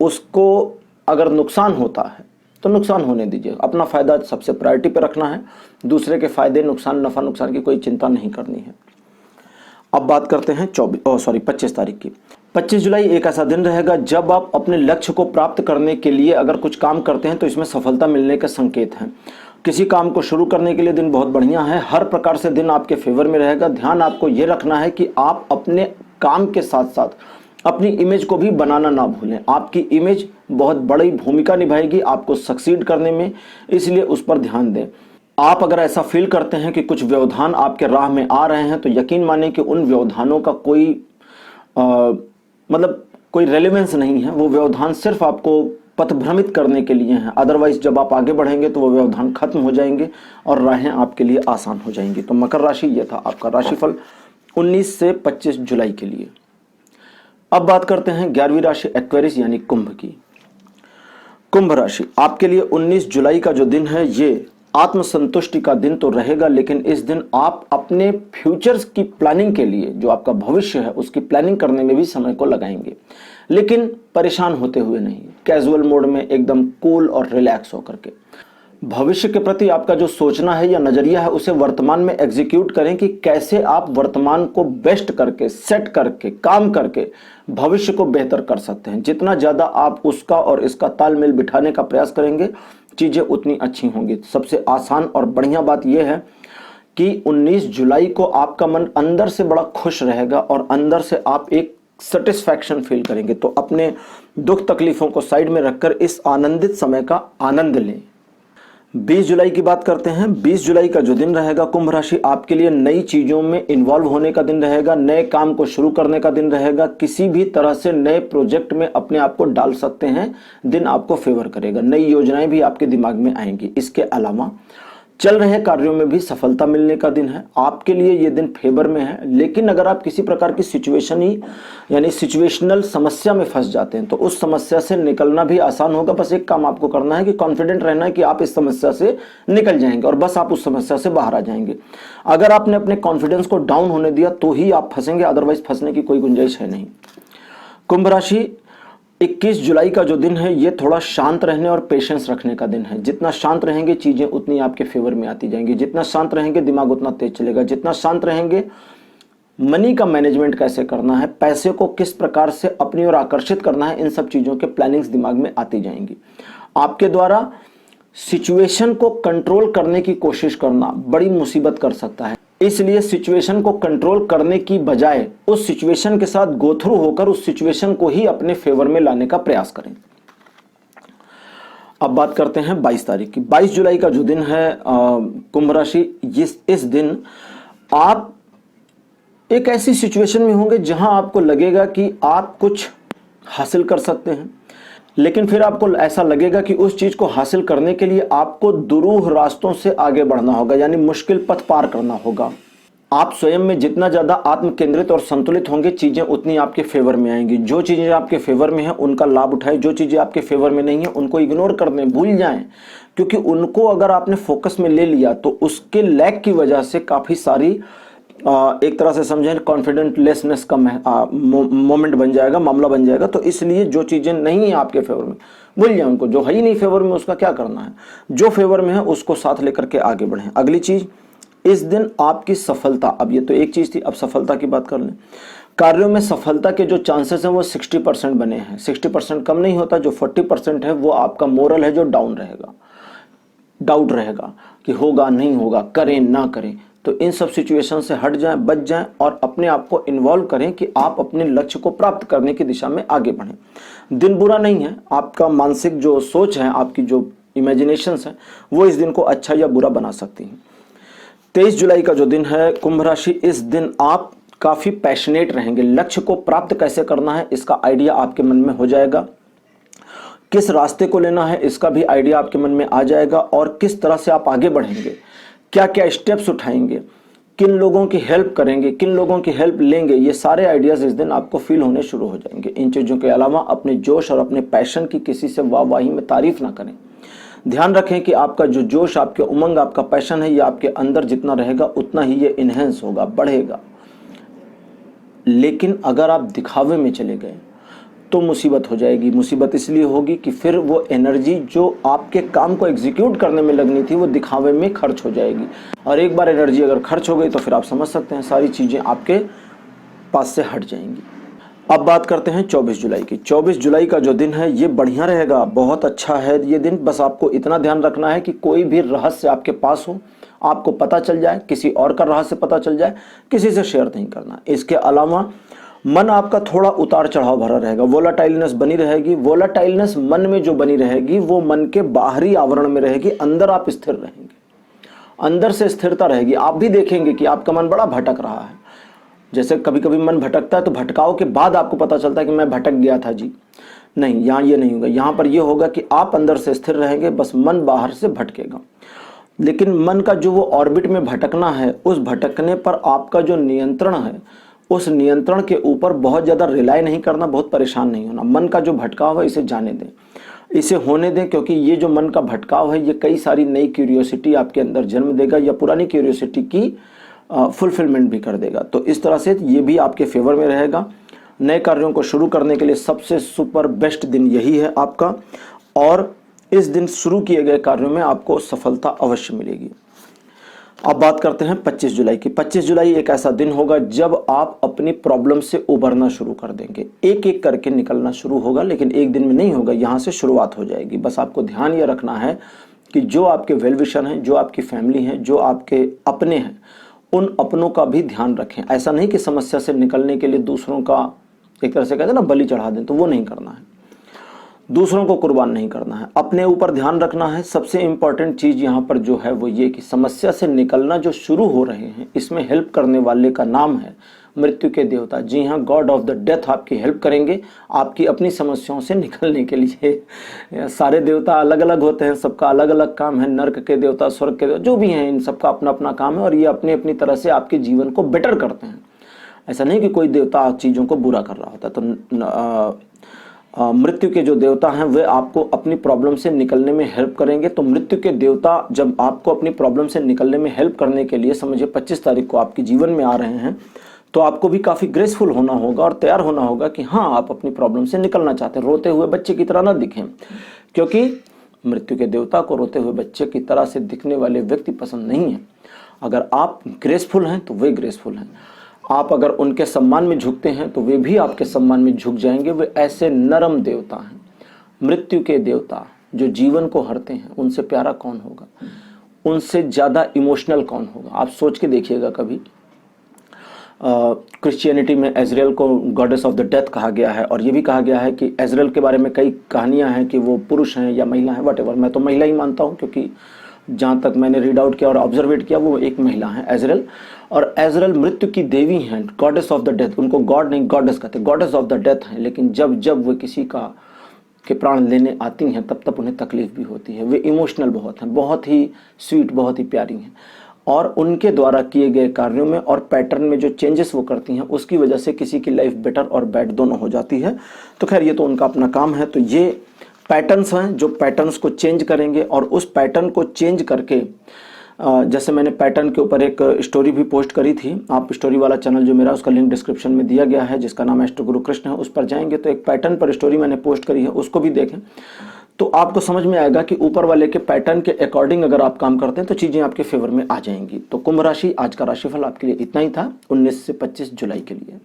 उसको अगर नुकसान होता है तो नुकसान होने दीजिए। अपना फायदा सबसे प्रायोरिटी पे रखना है, दूसरे के फायदे, नुकसान, नफा नुकसान की कोई चिंता नहीं करनी है। अब बात करते हैं 25 तारीख की। 25 जुलाई एक ऐसा दिन रहेगा जब आप अपने लक्ष्य को प्राप्त करने के लिए अगर कुछ काम करते हैं तो इसमें सफलता मिलने के संकेत हैं। किसी काम को शुरू करने के लिए दिन बहुत बढ़िया है, हर प्रकार से दिन आपके फेवर में रहेगा। ध्यान आपको यह रखना है कि आप अपने काम के साथ साथ अपनी इमेज को भी बनाना ना भूलें। आपकी इमेज बहुत बड़ी भूमिका निभाएगी आपको सक्सीड करने में, इसलिए उस पर ध्यान दें। आप अगर ऐसा फील करते हैं कि कुछ व्यवधान आपके राह में आ रहे हैं तो यकीन माने कि उन व्यवधानों का कोई रेलेवेंस नहीं है। वो व्यवधान सिर्फ आपको पथभ्रमित करने के लिए हैं। अदरवाइज जब आप आगे बढ़ेंगे तो वो व्यवधान खत्म हो जाएंगे और राहें आपके लिए आसान हो जाएंगी। तो मकर राशि, ये था आपका राशिफल 19 से 25 जुलाई के लिए। अब बात करते हैं 11वीं राशि एक्वेरियस यानी कुंभ की। कुंभ राशि आपके लिए 19 जुलाई का जो दिन है ये आत्मसंतुष्टि का दिन तो रहेगा, लेकिन इस दिन आप अपने फ्यूचर्स की प्लानिंग के लिए, जो आपका भविष्य है उसकी प्लानिंग करने में भी समय को लगाएंगे, लेकिन परेशान होते हुए नहीं, कैजुअल मोड में एकदम कूल और रिलैक्स होकर के। भविष्य के प्रति आपका जो सोचना है या नजरिया है उसे वर्तमान में एग्जीक्यूट करें कि कैसे आप वर्तमान को बेस्ट करके, सेट करके, काम करके भविष्य को बेहतर कर सकते हैं। जितना ज्यादा आप उसका और इसका तालमेल बिठाने का प्रयास करेंगे, चीजें उतनी अच्छी होंगी। सबसे आसान और बढ़िया बात यह है कि 19 जुलाई को आपका मन अंदर से बड़ा खुश रहेगा और अंदर से आप एक सेटिस्फैक्शन फील करेंगे। तो अपने दुख तकलीफों को साइड में रखकर इस आनंदित समय का आनंद लें। 20 जुलाई की बात करते हैं। 20 जुलाई का जो दिन रहेगा, कुंभ राशि आपके लिए नई चीजों में इन्वॉल्व होने का दिन रहेगा, नए काम को शुरू करने का दिन रहेगा, किसी भी तरह से नए प्रोजेक्ट में अपने आप को डाल सकते हैं। दिन आपको फेवर करेगा, नई योजनाएं भी आपके दिमाग में आएंगी। इसके अलावा चल रहे कार्यों में भी सफलता मिलने का दिन है। आपके लिए ये दिन फेवर में है, लेकिन अगर आप किसी प्रकार की सिचुएशनल समस्या में फंस जाते हैं तो उस समस्या से निकलना भी आसान होगा। बस एक काम आपको करना है कि कॉन्फिडेंट रहना है कि आप इस समस्या से निकल जाएंगे और बस आप उस समस्या से बाहर आ जाएंगे। अगर आपने अपने कॉन्फिडेंस को डाउन होने दिया तो ही आप फंसेंगे, अदरवाइज फंसने की कोई गुंजाइश है नहीं। कुंभ राशि 21 जुलाई का जो दिन है ये थोड़ा शांत रहने और पेशेंस रखने का दिन है। जितना शांत रहेंगे चीजें उतनी आपके फेवर में आती जाएंगी, जितना शांत रहेंगे दिमाग उतना तेज चलेगा, जितना शांत रहेंगे मनी का मैनेजमेंट कैसे करना है, पैसे को किस प्रकार से अपनी ओर आकर्षित करना है, इन सब चीजों के प्लानिंग्स दिमाग में आती जाएंगी। आपके द्वारा सिचुएशन को कंट्रोल करने की कोशिश करना बड़ी मुसीबत कर सकता है, इसलिए सिचुएशन को कंट्रोल करने की बजाय उस सिचुएशन के साथ गो थ्रू होकर उस सिचुएशन को ही अपने फेवर में लाने का प्रयास करें। अब बात करते हैं 22 तारीख की। 22 जुलाई का जो दिन है कुंभ राशि, इस दिन आप एक ऐसी सिचुएशन में होंगे जहां आपको लगेगा कि आप कुछ हासिल कर सकते हैं, लेकिन फिर आपको ऐसा लगेगा कि उस चीज को हासिल करने के लिए आपको दुरूह रास्तों से आगे बढ़ना होगा, यानी मुश्किल पथ पार करना होगा। आप स्वयं में जितना ज्यादा आत्म केंद्रित और संतुलित होंगे, चीजें उतनी आपके फेवर में आएंगी। जो चीजें आपके फेवर में हैं उनका लाभ उठाएं, जो चीजें आपके फेवर में नहीं है उनको इग्नोर कर दें, भूल जाएं, क्योंकि उनको अगर आपने फोकस में ले लिया तो उसके लैक की वजह से काफी सारी एक तरह से समझें कॉन्फिडेंट लेसनेस का मोमेंट बन जाएगा, मामला बन जाएगा। तो इसलिए जो चीजें नहीं है आपके फेवर में भूल जाए उनको, जो है ही नहीं फेवर में उसका क्या करना है, जो फेवर में है उसको साथ लेकर के आगे बढ़ें। अगली चीज, इस दिन आपकी सफलता, अब ये तो एक चीज थी, अब सफलता की बात कर लें। कार्यों में सफलता के जो चांसेस हैं वो 60% बने हैं। 60% कम नहीं होता, जो 40% है वो आपका मोरल है जो डाउन रहेगा, डाउट रहेगा कि होगा नहीं होगा, करें ना करें। तो इन सब सिचुएशन से हट जाएं, बच जाएं और अपने आप को इन्वॉल्व करें कि आप अपने लक्ष्य को प्राप्त करने की दिशा में आगे बढ़ें। दिन बुरा नहीं है, आपका मानसिक जो सोच है, आपकी जो इमेजिनेशंस है वो इस दिन को अच्छा या बुरा बना सकती हैं। 23 जुलाई का जो दिन है कुंभ राशि, इस दिन आप काफी पैशनेट रहेंगे। लक्ष्य को प्राप्त कैसे करना है इसका आइडिया आपके मन में हो जाएगा, किस रास्ते को लेना है इसका भी आइडिया आपके मन में आ जाएगा, और किस तरह से आप आगे बढ़ेंगे, क्या क्या स्टेप्स उठाएंगे, किन लोगों की हेल्प करेंगे, किन लोगों की हेल्प लेंगे, ये सारे आइडियाज इस दिन आपको फील होने शुरू हो जाएंगे। इन चीजों के अलावा अपने जोश और अपने पैशन की किसी से वाहवाही में तारीफ ना करें। ध्यान रखें कि आपका जो जोश, आपके उमंग, आपका पैशन है, ये आपके अंदर जितना रहेगा उतना ही ये इनहेंस होगा, बढ़ेगा। लेकिन अगर आप दिखावे में चले गए तो मुसीबत हो जाएगी। मुसीबत इसलिए होगी कि फिर वो एनर्जी जो आपके काम को एग्जीक्यूट करने में लगनी थी वो दिखावे में खर्च हो जाएगी, और एक बार एनर्जी अगर खर्च हो गई तो फिर आप समझ सकते हैं सारी चीज़ें आपके पास से हट जाएंगी। अब बात करते हैं 24 जुलाई की। 24 जुलाई का जो दिन है ये बढ़िया रहेगा, बहुत अच्छा है ये दिन। बस आपको इतना ध्यान रखना है कि कोई भी रहस्य आपके पास हो, आपको पता चल जाए, किसी और का रहस्य पता चल जाए, किसी से शेयर नहीं करना। इसके अलावा मन आपका थोड़ा उतार चढ़ाव भरा रहेगा, वोलाटाइलनेस बनी रहेगी। वोलाटाइलनेस मन में जो बनी रहेगी वो मन के बाहरी आवरण में रहेगी, अंदर आप स्थिर रहेंगे, अंदर से स्थिरता रहेगी। आप भी देखेंगे कि आपका मन बड़ा भटक रहा है। जैसे कभी कभी मन भटकता है तो भटकाव के बाद आपको पता चलता है कि मैं भटक गया था जी, नहीं, यहाँ ये नहीं होगा। यहाँ पर ये होगा कि आप अंदर से स्थिर रहेंगे, बस मन बाहर से भटकेगा। लेकिन मन का जो वो ऑर्बिट में भटकना है, उस भटकने पर आपका जो नियंत्रण है, उस नियंत्रण के ऊपर बहुत ज़्यादा रिलाय नहीं करना, बहुत परेशान नहीं होना। मन का जो भटकाव है इसे जाने दें। इसे होने दें, क्योंकि ये जो मन का भटकाव है ये कई सारी नई क्यूरियोसिटी आपके अंदर जन्म देगा या पुरानी क्यूरियोसिटी की फुलफिलमेंट भी कर देगा। तो इस तरह से ये भी आपके फेवर में रहेगा। नए कार्यों को शुरू करने के लिए सबसे सुपर बेस्ट दिन यही है आपका, और इस दिन शुरू किए गए कार्यों में आपको सफलता अवश्य मिलेगी। अब बात करते हैं 25 जुलाई की। 25 जुलाई एक ऐसा दिन होगा जब आप अपनी प्रॉब्लम से उबरना शुरू कर देंगे। एक एक करके निकलना शुरू होगा, लेकिन एक दिन में नहीं होगा, यहाँ से शुरुआत हो जाएगी। बस आपको ध्यान ये रखना है कि जो आपके वेल विशर हैं, जो आपकी फैमिली हैं, जो आपके अपने हैं, उन अपनों का भी ध्यान रखें। ऐसा नहीं कि समस्या से निकलने के लिए दूसरों का एक तरह से कहते हैं ना बलि चढ़ा दें, तो वो नहीं करना है। दूसरों को कुर्बान नहीं करना है, अपने ऊपर ध्यान रखना है। सबसे इंपॉर्टेंट चीज़ यहाँ पर जो है वो ये कि समस्या से निकलना जो शुरू हो रहे हैं, इसमें हेल्प करने वाले का नाम है मृत्यु के देवता। जी हाँ, गॉड ऑफ द डेथ आपकी हेल्प करेंगे आपकी अपनी समस्याओं से निकलने के लिए। सारे देवता अलग अलग होते हैं, सबका अलग अलग काम है। नर्क के देवता, स्वर्ग के देवता, जो भी हैं, इन सबका अपना अपना काम है, और ये अपनी अपनी तरह से आपके जीवन को बेटर करते हैं। ऐसा नहीं कि कोई देवता चीज़ों को बुरा कर रहा होता। तो मृत्यु के जो देवता हैं वे आपको अपनी प्रॉब्लम से निकलने में हेल्प करेंगे। तो मृत्यु के देवता जब आपको अपनी प्रॉब्लम से निकलने में हेल्प करने के लिए समझिए 25 तारीख को आपके जीवन में आ रहे हैं, तो आपको भी काफ़ी ग्रेसफुल होना होगा और तैयार होना होगा कि हाँ, आप अपनी प्रॉब्लम से निकलना चाहते हैं। रोते हुए बच्चे की तरह ना दिखें, क्योंकि मृत्यु के देवता को रोते हुए बच्चे की तरह से दिखने वाले व्यक्ति पसंद नहीं है। अगर आप ग्रेसफुल हैं तो वे ग्रेसफुल हैं। आप अगर उनके सम्मान में झुकते हैं तो वे भी आपके सम्मान में झुक जाएंगे। वे ऐसे नरम देवता हैं। मृत्यु के देवता जो जीवन को हरते हैं, उनसे प्यारा कौन होगा, उनसे ज़्यादा इमोशनल कौन होगा। आप सोच के देखिएगा कभी। क्रिश्चियनिटी में एजरेल को गॉडेस ऑफ द डेथ कहा गया है, और ये भी कहा गया है कि एजरेल के बारे में कई कहानियाँ हैं कि वो पुरुष हैं या महिला हैं, वट एवर। मैं तो महिला ही मानता हूँ, क्योंकि जहाँ तक मैंने रीड आउट किया और ऑब्जर्वेट किया वो एक महिला है एजरेल। और एजरेल मृत्यु की देवी हैं, गॉडेस ऑफ द डेथ। उनको गॉड नहीं गॉडेस कहते, गॉडेस ऑफ द डेथ हैं। लेकिन जब जब वे किसी का के प्राण लेने आती हैं तब तब उन्हें तकलीफ भी होती है। वे इमोशनल बहुत हैं, बहुत ही स्वीट, बहुत ही प्यारी हैं, और उनके द्वारा किए गए कार्यों में और पैटर्न में जो चेंजेस वो करती हैं उसकी वजह से किसी की लाइफ बेटर और बैड दोनों हो जाती है। तो खैर ये तो उनका अपना काम है। तो ये पैटर्न्स हैं जो पैटर्न्स को चेंज करेंगे, और उस पैटर्न को चेंज करके जैसे मैंने पैटर्न के ऊपर एक स्टोरी भी पोस्ट करी थी। आप स्टोरी वाला चैनल जो मेरा, उसका लिंक डिस्क्रिप्शन में दिया गया है, जिसका नाम एस्ट्रो गुरु कृष्ण है। उस पर जाएंगे तो एक पैटर्न पर स्टोरी मैंने पोस्ट करी है, उसको भी देखें तो आपको समझ में आएगा कि ऊपर वाले के पैटर्न के अकॉर्डिंग अगर आप काम करते हैं तो चीज़ें आपके फेवर में आ जाएंगी। तो कुंभ राशि, आज का राशिफल आपके लिए इतना ही था 19 से 25 जुलाई के लिए।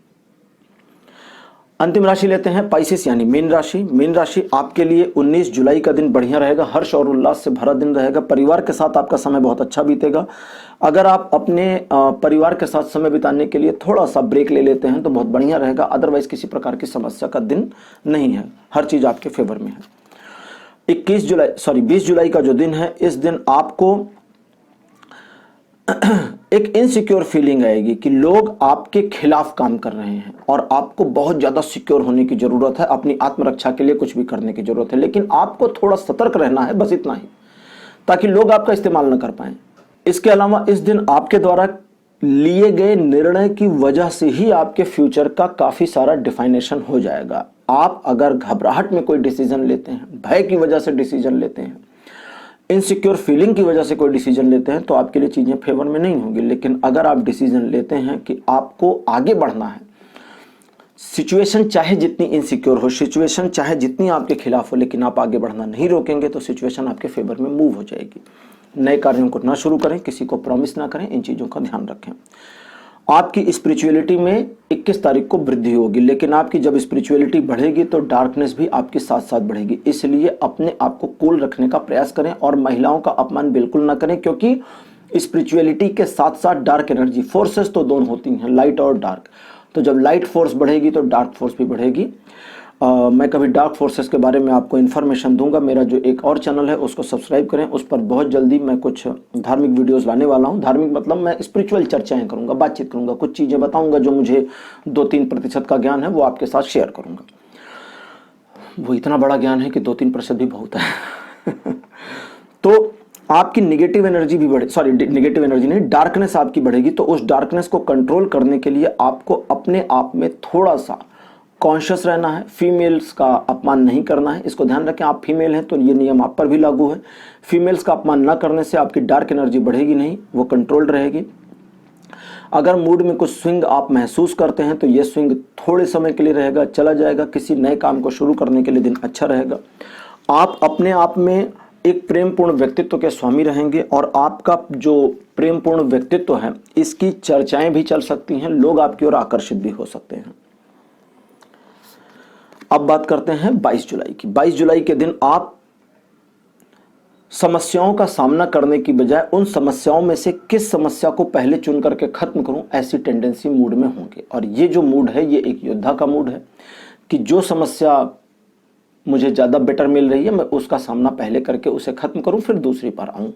अंतिम राशि लेते हैं पाइसेस यानी मीन राशि। मीन राशि आपके लिए 19 जुलाई का दिन बढ़िया रहेगा, हर्ष और उल्लास से भरा दिन रहेगा। परिवार के साथ आपका समय बहुत अच्छा बीतेगा। अगर आप अपने परिवार के साथ समय बिताने के लिए थोड़ा सा ब्रेक ले लेते हैं तो बहुत बढ़िया रहेगा। अदरवाइज किसी प्रकार की समस्या का दिन नहीं है, हर चीज़ आपके फेवर में है। 20 जुलाई का जो दिन है, इस दिन आपको एक इनसिक्योर फीलिंग आएगी कि लोग आपके खिलाफ काम कर रहे हैं, और आपको बहुत ज़्यादा सिक्योर होने की ज़रूरत है। अपनी आत्मरक्षा के लिए कुछ भी करने की ज़रूरत है, लेकिन आपको थोड़ा सतर्क रहना है, बस इतना ही, ताकि लोग आपका इस्तेमाल न कर पाएं। इसके अलावा इस दिन आपके द्वारा लिए गए निर्णय की वजह से ही आपके फ्यूचर का काफ़ी सारा डिफाइनेशन हो जाएगा। आप अगर घबराहट में कोई डिसीजन लेते हैं, भय की वजह से डिसीजन लेते हैं, इनसिक्योर फीलिंग की वजह से कोई डिसीजन लेते हैं, तो आपके लिए चीज़ें फेवर में नहीं होंगी। लेकिन अगर आप डिसीजन लेते हैं कि आपको आगे बढ़ना है, सिचुएशन चाहे जितनी इनसिक्योर हो, सिचुएशन चाहे जितनी आपके खिलाफ हो, लेकिन आप आगे बढ़ना नहीं रोकेंगे तो सिचुएशन आपके फेवर में मूव हो जाएगी। नए कार्यों को ना शुरू करें, किसी को प्रॉमिस ना करें, इन चीज़ों का ध्यान रखें। आपकी स्पिरिचुअलिटी में 21 तारीख को वृद्धि होगी, लेकिन आपकी जब स्पिरिचुअलिटी बढ़ेगी तो डार्कनेस भी आपके साथ साथ बढ़ेगी। इसलिए अपने आप को कूल रखने का प्रयास करें और महिलाओं का अपमान बिल्कुल ना करें, क्योंकि स्पिरिचुअलिटी के साथ साथ डार्क एनर्जी फोर्सेस तो दोनों होती हैं, लाइट और डार्क। तो जब लाइट फोर्स बढ़ेगी तो डार्क फोर्स भी बढ़ेगी। मैं कभी डार्क फोर्सेस के बारे में आपको इन्फॉर्मेशन दूंगा। मेरा जो एक और चैनल है उसको सब्सक्राइब करें, उस पर बहुत जल्दी मैं कुछ धार्मिक वीडियोस लाने वाला हूं। धार्मिक मतलब मैं स्पिरिचुअल चर्चाएं करूंगा, बातचीत करूंगा, कुछ चीज़ें बताऊंगा जो मुझे 2-3% का ज्ञान है वो आपके साथ शेयर करूंगा। वो इतना बड़ा ज्ञान है कि 2-3% भी बहुत है। तो आपकी नेगेटिव एनर्जी भी बढ़े, सॉरी नेगेटिव एनर्जी नहीं, डार्कनेस आपकी बढ़ेगी। तो उस डार्कनेस को कंट्रोल करने के लिए आपको अपने आप में थोड़ा सा कॉन्शियस रहना है, फीमेल्स का अपमान नहीं करना है। इसको ध्यान रखें, आप फीमेल हैं तो ये नियम आप पर भी लागू है। फीमेल्स का अपमान न करने से आपकी डार्क एनर्जी बढ़ेगी नहीं, वो कंट्रोल्ड रहेगी। अगर मूड में कुछ स्विंग आप महसूस करते हैं तो ये स्विंग थोड़े समय के लिए रहेगा, चला जाएगा। किसी नए काम को शुरू करने के लिए दिन अच्छा रहेगा। आप अपने आप में एक प्रेमपूर्ण व्यक्तित्व के स्वामी रहेंगे और आपका जो प्रेमपूर्ण व्यक्तित्व है इसकी चर्चाएं भी चल सकती हैं, लोग आपकी ओर आकर्षित भी हो सकते हैं। अब बात करते हैं 22 जुलाई की। 22 जुलाई के दिन आप समस्याओं का सामना करने की बजाय उन समस्याओं में से किस समस्या को पहले चुन करके खत्म करूं, ऐसी टेंडेंसी मूड में होंगे। और ये जो मूड है ये एक योद्धा का मूड है कि जो समस्या मुझे ज़्यादा बेटर मिल रही है मैं उसका सामना पहले करके उसे खत्म करूं, फिर दूसरी पर आऊं।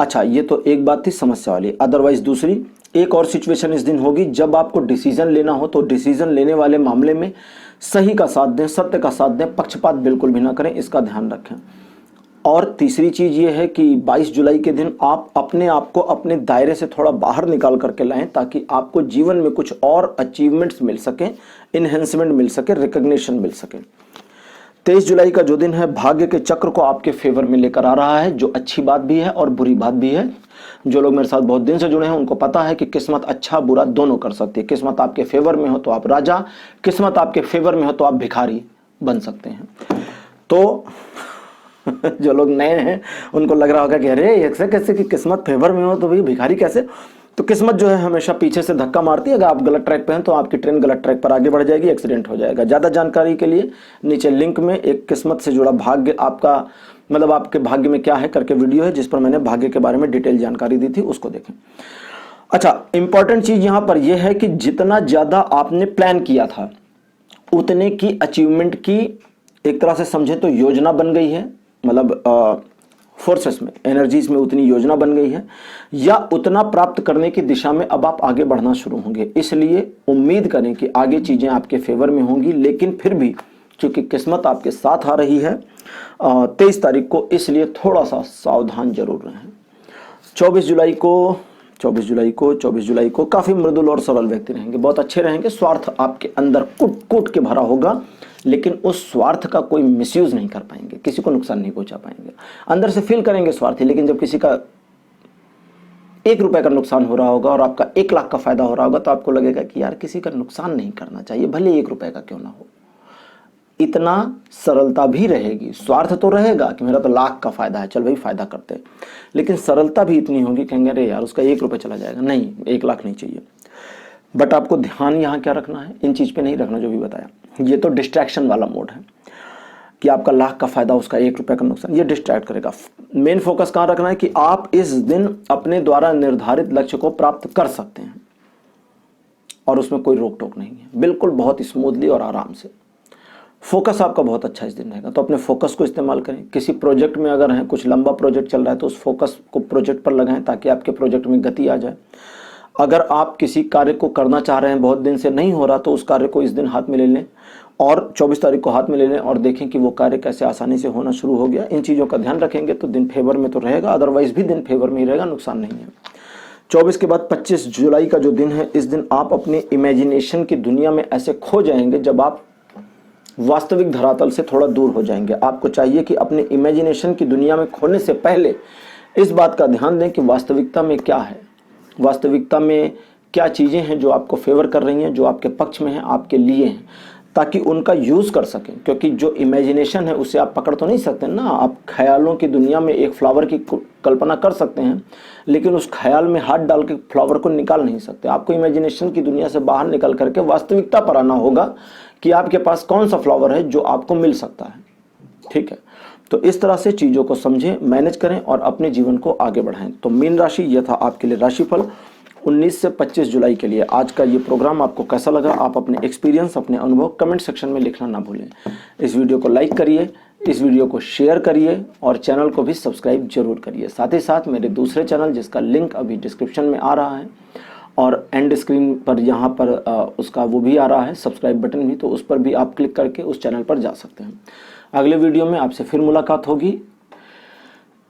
अच्छा, ये तो एक बात थी समस्या वाली। अदरवाइज दूसरी एक और सिचुएशन इस दिन होगी जब आपको डिसीजन लेना हो तो डिसीजन लेने वाले मामले में सही का साथ दें, सत्य का साथ दें, पक्षपात बिल्कुल भी ना करें, इसका ध्यान रखें। और तीसरी चीज ये है कि 22 जुलाई के दिन आप अपने आप को अपने दायरे से थोड़ा बाहर निकाल करके लाएं ताकि आपको जीवन में कुछ और अचीवमेंट्स मिल सकें, इन्हेंसमेंट मिल सके, रिकग्निशन मिल सके। 23 जुलाई का जो दिन है भाग्य के चक्र को आपके फेवर में लेकर आ रहा है, जो अच्छी बात भी है और बुरी बात भी है। जो लोग मेरे साथ बहुत दिन से जुड़े हैं उनको पता है कि किस्मत अच्छा बुरा दोनों कर सकती है। किस्मत आपके फेवर में हो तो आप राजा, किस्मत आपके फेवर में हो तो आप भिखारी बन सकते हैं। तो जो लोग नए हैं उनको लग रहा होगा कि अरे ऐसे कैसे कि किस्मत फेवर में हो तो भाई भिखारी कैसे। तो किस्मत जो है हमेशा पीछे से धक्का मारती है। अगर आप गलत ट्रैक पे हैं तो आपकी ट्रेन गलत ट्रैक पर आगे बढ़ जाएगी, एक्सीडेंट हो जाएगा। ज़्यादा जानकारी के लिए नीचे लिंक में एक किस्मत से जुड़ा भाग्य, आपका मतलब आपके भाग्य में क्या है करके वीडियो है जिस पर मैंने भाग्य के बारे में डिटेल जानकारी दी थी, उसको देखें। अच्छा, इंपॉर्टेंट चीज यहां पर यह है कि जितना ज्यादा आपने प्लान किया था उतने की अचीवमेंट की एक तरह से समझे तो योजना बन गई है। मतलब फोर्सेस में, एनर्जीज में उतनी योजना बन गई है या उतना प्राप्त करने की दिशा में अब आप आगे बढ़ना शुरू होंगे। इसलिए उम्मीद करें कि आगे चीजें आपके फेवर में होंगी, लेकिन फिर भी क्योंकि किस्मत आपके साथ आ रही है 23 तारीख को, इसलिए थोड़ा सा सावधान जरूर रहें। 24 जुलाई को काफी मृदुल और सरल व्यक्ति रहेंगे, बहुत अच्छे रहेंगे। स्वार्थ आपके अंदर कूट कूट के भरा होगा, लेकिन उस स्वार्थ का कोई मिसयूज नहीं कर पाएंगे, किसी को नुकसान नहीं पहुंचा पाएंगे। अंदर से फील करेंगे स्वार्थी, लेकिन जब किसी का 1 रुपए का नुकसान हो रहा होगा और आपका 1 लाख का फायदा हो रहा होगा तो आपको लगेगा कि यार किसी का नुकसान नहीं करना चाहिए, भले 1 रुपए का क्यों ना हो। इतना सरलता भी रहेगी। स्वार्थ तो रहेगा कि मेरा तो लाख का फायदा है, चल भाई फायदा करते हैं, लेकिन सरलता भी इतनी होगी, कहेंगे अरे यार उसका 1 रुपए चला जाएगा, नहीं 1 लाख नहीं चाहिए। बट आपको ध्यान यहाँ क्या रखना है, इन चीज पे नहीं रखना जो भी बताया। ये तो डिस्ट्रैक्शन वाला मोड है कि आपका लाख का फायदा, उसका 1 रुपए का नुकसान, ये डिस्ट्रैक्ट करेगा। मेन फोकस कहाँ रखना है कि आप इस दिन अपने द्वारा निर्धारित लक्ष्य को प्राप्त कर सकते हैं और उसमें कोई रोक टोक नहीं है, बिल्कुल बहुत स्मूथली और आराम से। फोकस आपका बहुत अच्छा इस दिन रहेगा, तो अपने फोकस को इस्तेमाल करें। किसी प्रोजेक्ट में अगर हैं, कुछ लंबा प्रोजेक्ट चल रहा है तो उस फोकस को प्रोजेक्ट पर लगाएं ताकि आपके प्रोजेक्ट में गति आ जाए। अगर आप किसी कार्य को करना चाह रहे हैं, बहुत दिन से नहीं हो रहा, तो उस कार्य को इस दिन हाथ में ले लें और 24 तारीख को हाथ में ले लें और देखें कि वो कार्य कैसे आसानी से होना शुरू हो गया। इन चीज़ों का ध्यान रखेंगे तो दिन फेवर में तो रहेगा, अदरवाइज भी दिन फेवर में ही रहेगा, नुकसान नहीं है। 24 के बाद 25 जुलाई का जो दिन है, इस दिन आप अपने इमेजिनेशन की दुनिया में ऐसे खो जाएंगे जब आप वास्तविक धरातल से थोड़ा दूर हो जाएंगे। आपको चाहिए कि अपने इमेजिनेशन की दुनिया में खोने से पहले इस बात का ध्यान दें कि वास्तविकता में क्या है, वास्तविकता में क्या चीज़ें हैं जो आपको फेवर कर रही हैं, जो आपके पक्ष में हैं, आपके लिए हैं, ताकि उनका यूज़ कर सकें। क्योंकि जो इमेजिनेशन है उसे आप पकड़ तो नहीं सकते ना। आप ख्यालों की दुनिया में एक फ्लावर की कल्पना कर सकते हैं, लेकिन उस ख्याल में हाथ डाल के फ्लावर को निकाल नहीं सकते। आपको इमेजिनेशन की दुनिया से बाहर निकल करके वास्तविकता पर आना होगा कि आपके पास कौन सा फ्लावर है जो आपको मिल सकता है। ठीक है, तो इस तरह से चीज़ों को समझें, मैनेज करें और अपने जीवन को आगे बढ़ाएं। तो मीन राशि, यह था आपके लिए राशिफल 19 से 25 जुलाई के लिए। आज का ये प्रोग्राम आपको कैसा लगा, आप अपने एक्सपीरियंस, अपने अनुभव कमेंट सेक्शन में लिखना ना भूलें। इस वीडियो को लाइक करिए, इस वीडियो को शेयर करिए और चैनल को भी सब्सक्राइब जरूर करिए। साथ ही साथ मेरे दूसरे चैनल जिसका लिंक अभी डिस्क्रिप्शन में आ रहा है और एंड स्क्रीन पर यहाँ पर उसका वो भी आ रहा है सब्सक्राइब बटन भी, तो उस पर भी आप क्लिक करके उस चैनल पर जा सकते हैं। अगले वीडियो में आपसे फिर मुलाकात होगी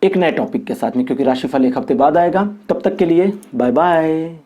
एक नए टॉपिक के साथ में, क्योंकि राशिफल एक हफ्ते बाद आएगा। तब तक के लिए बाय बाय।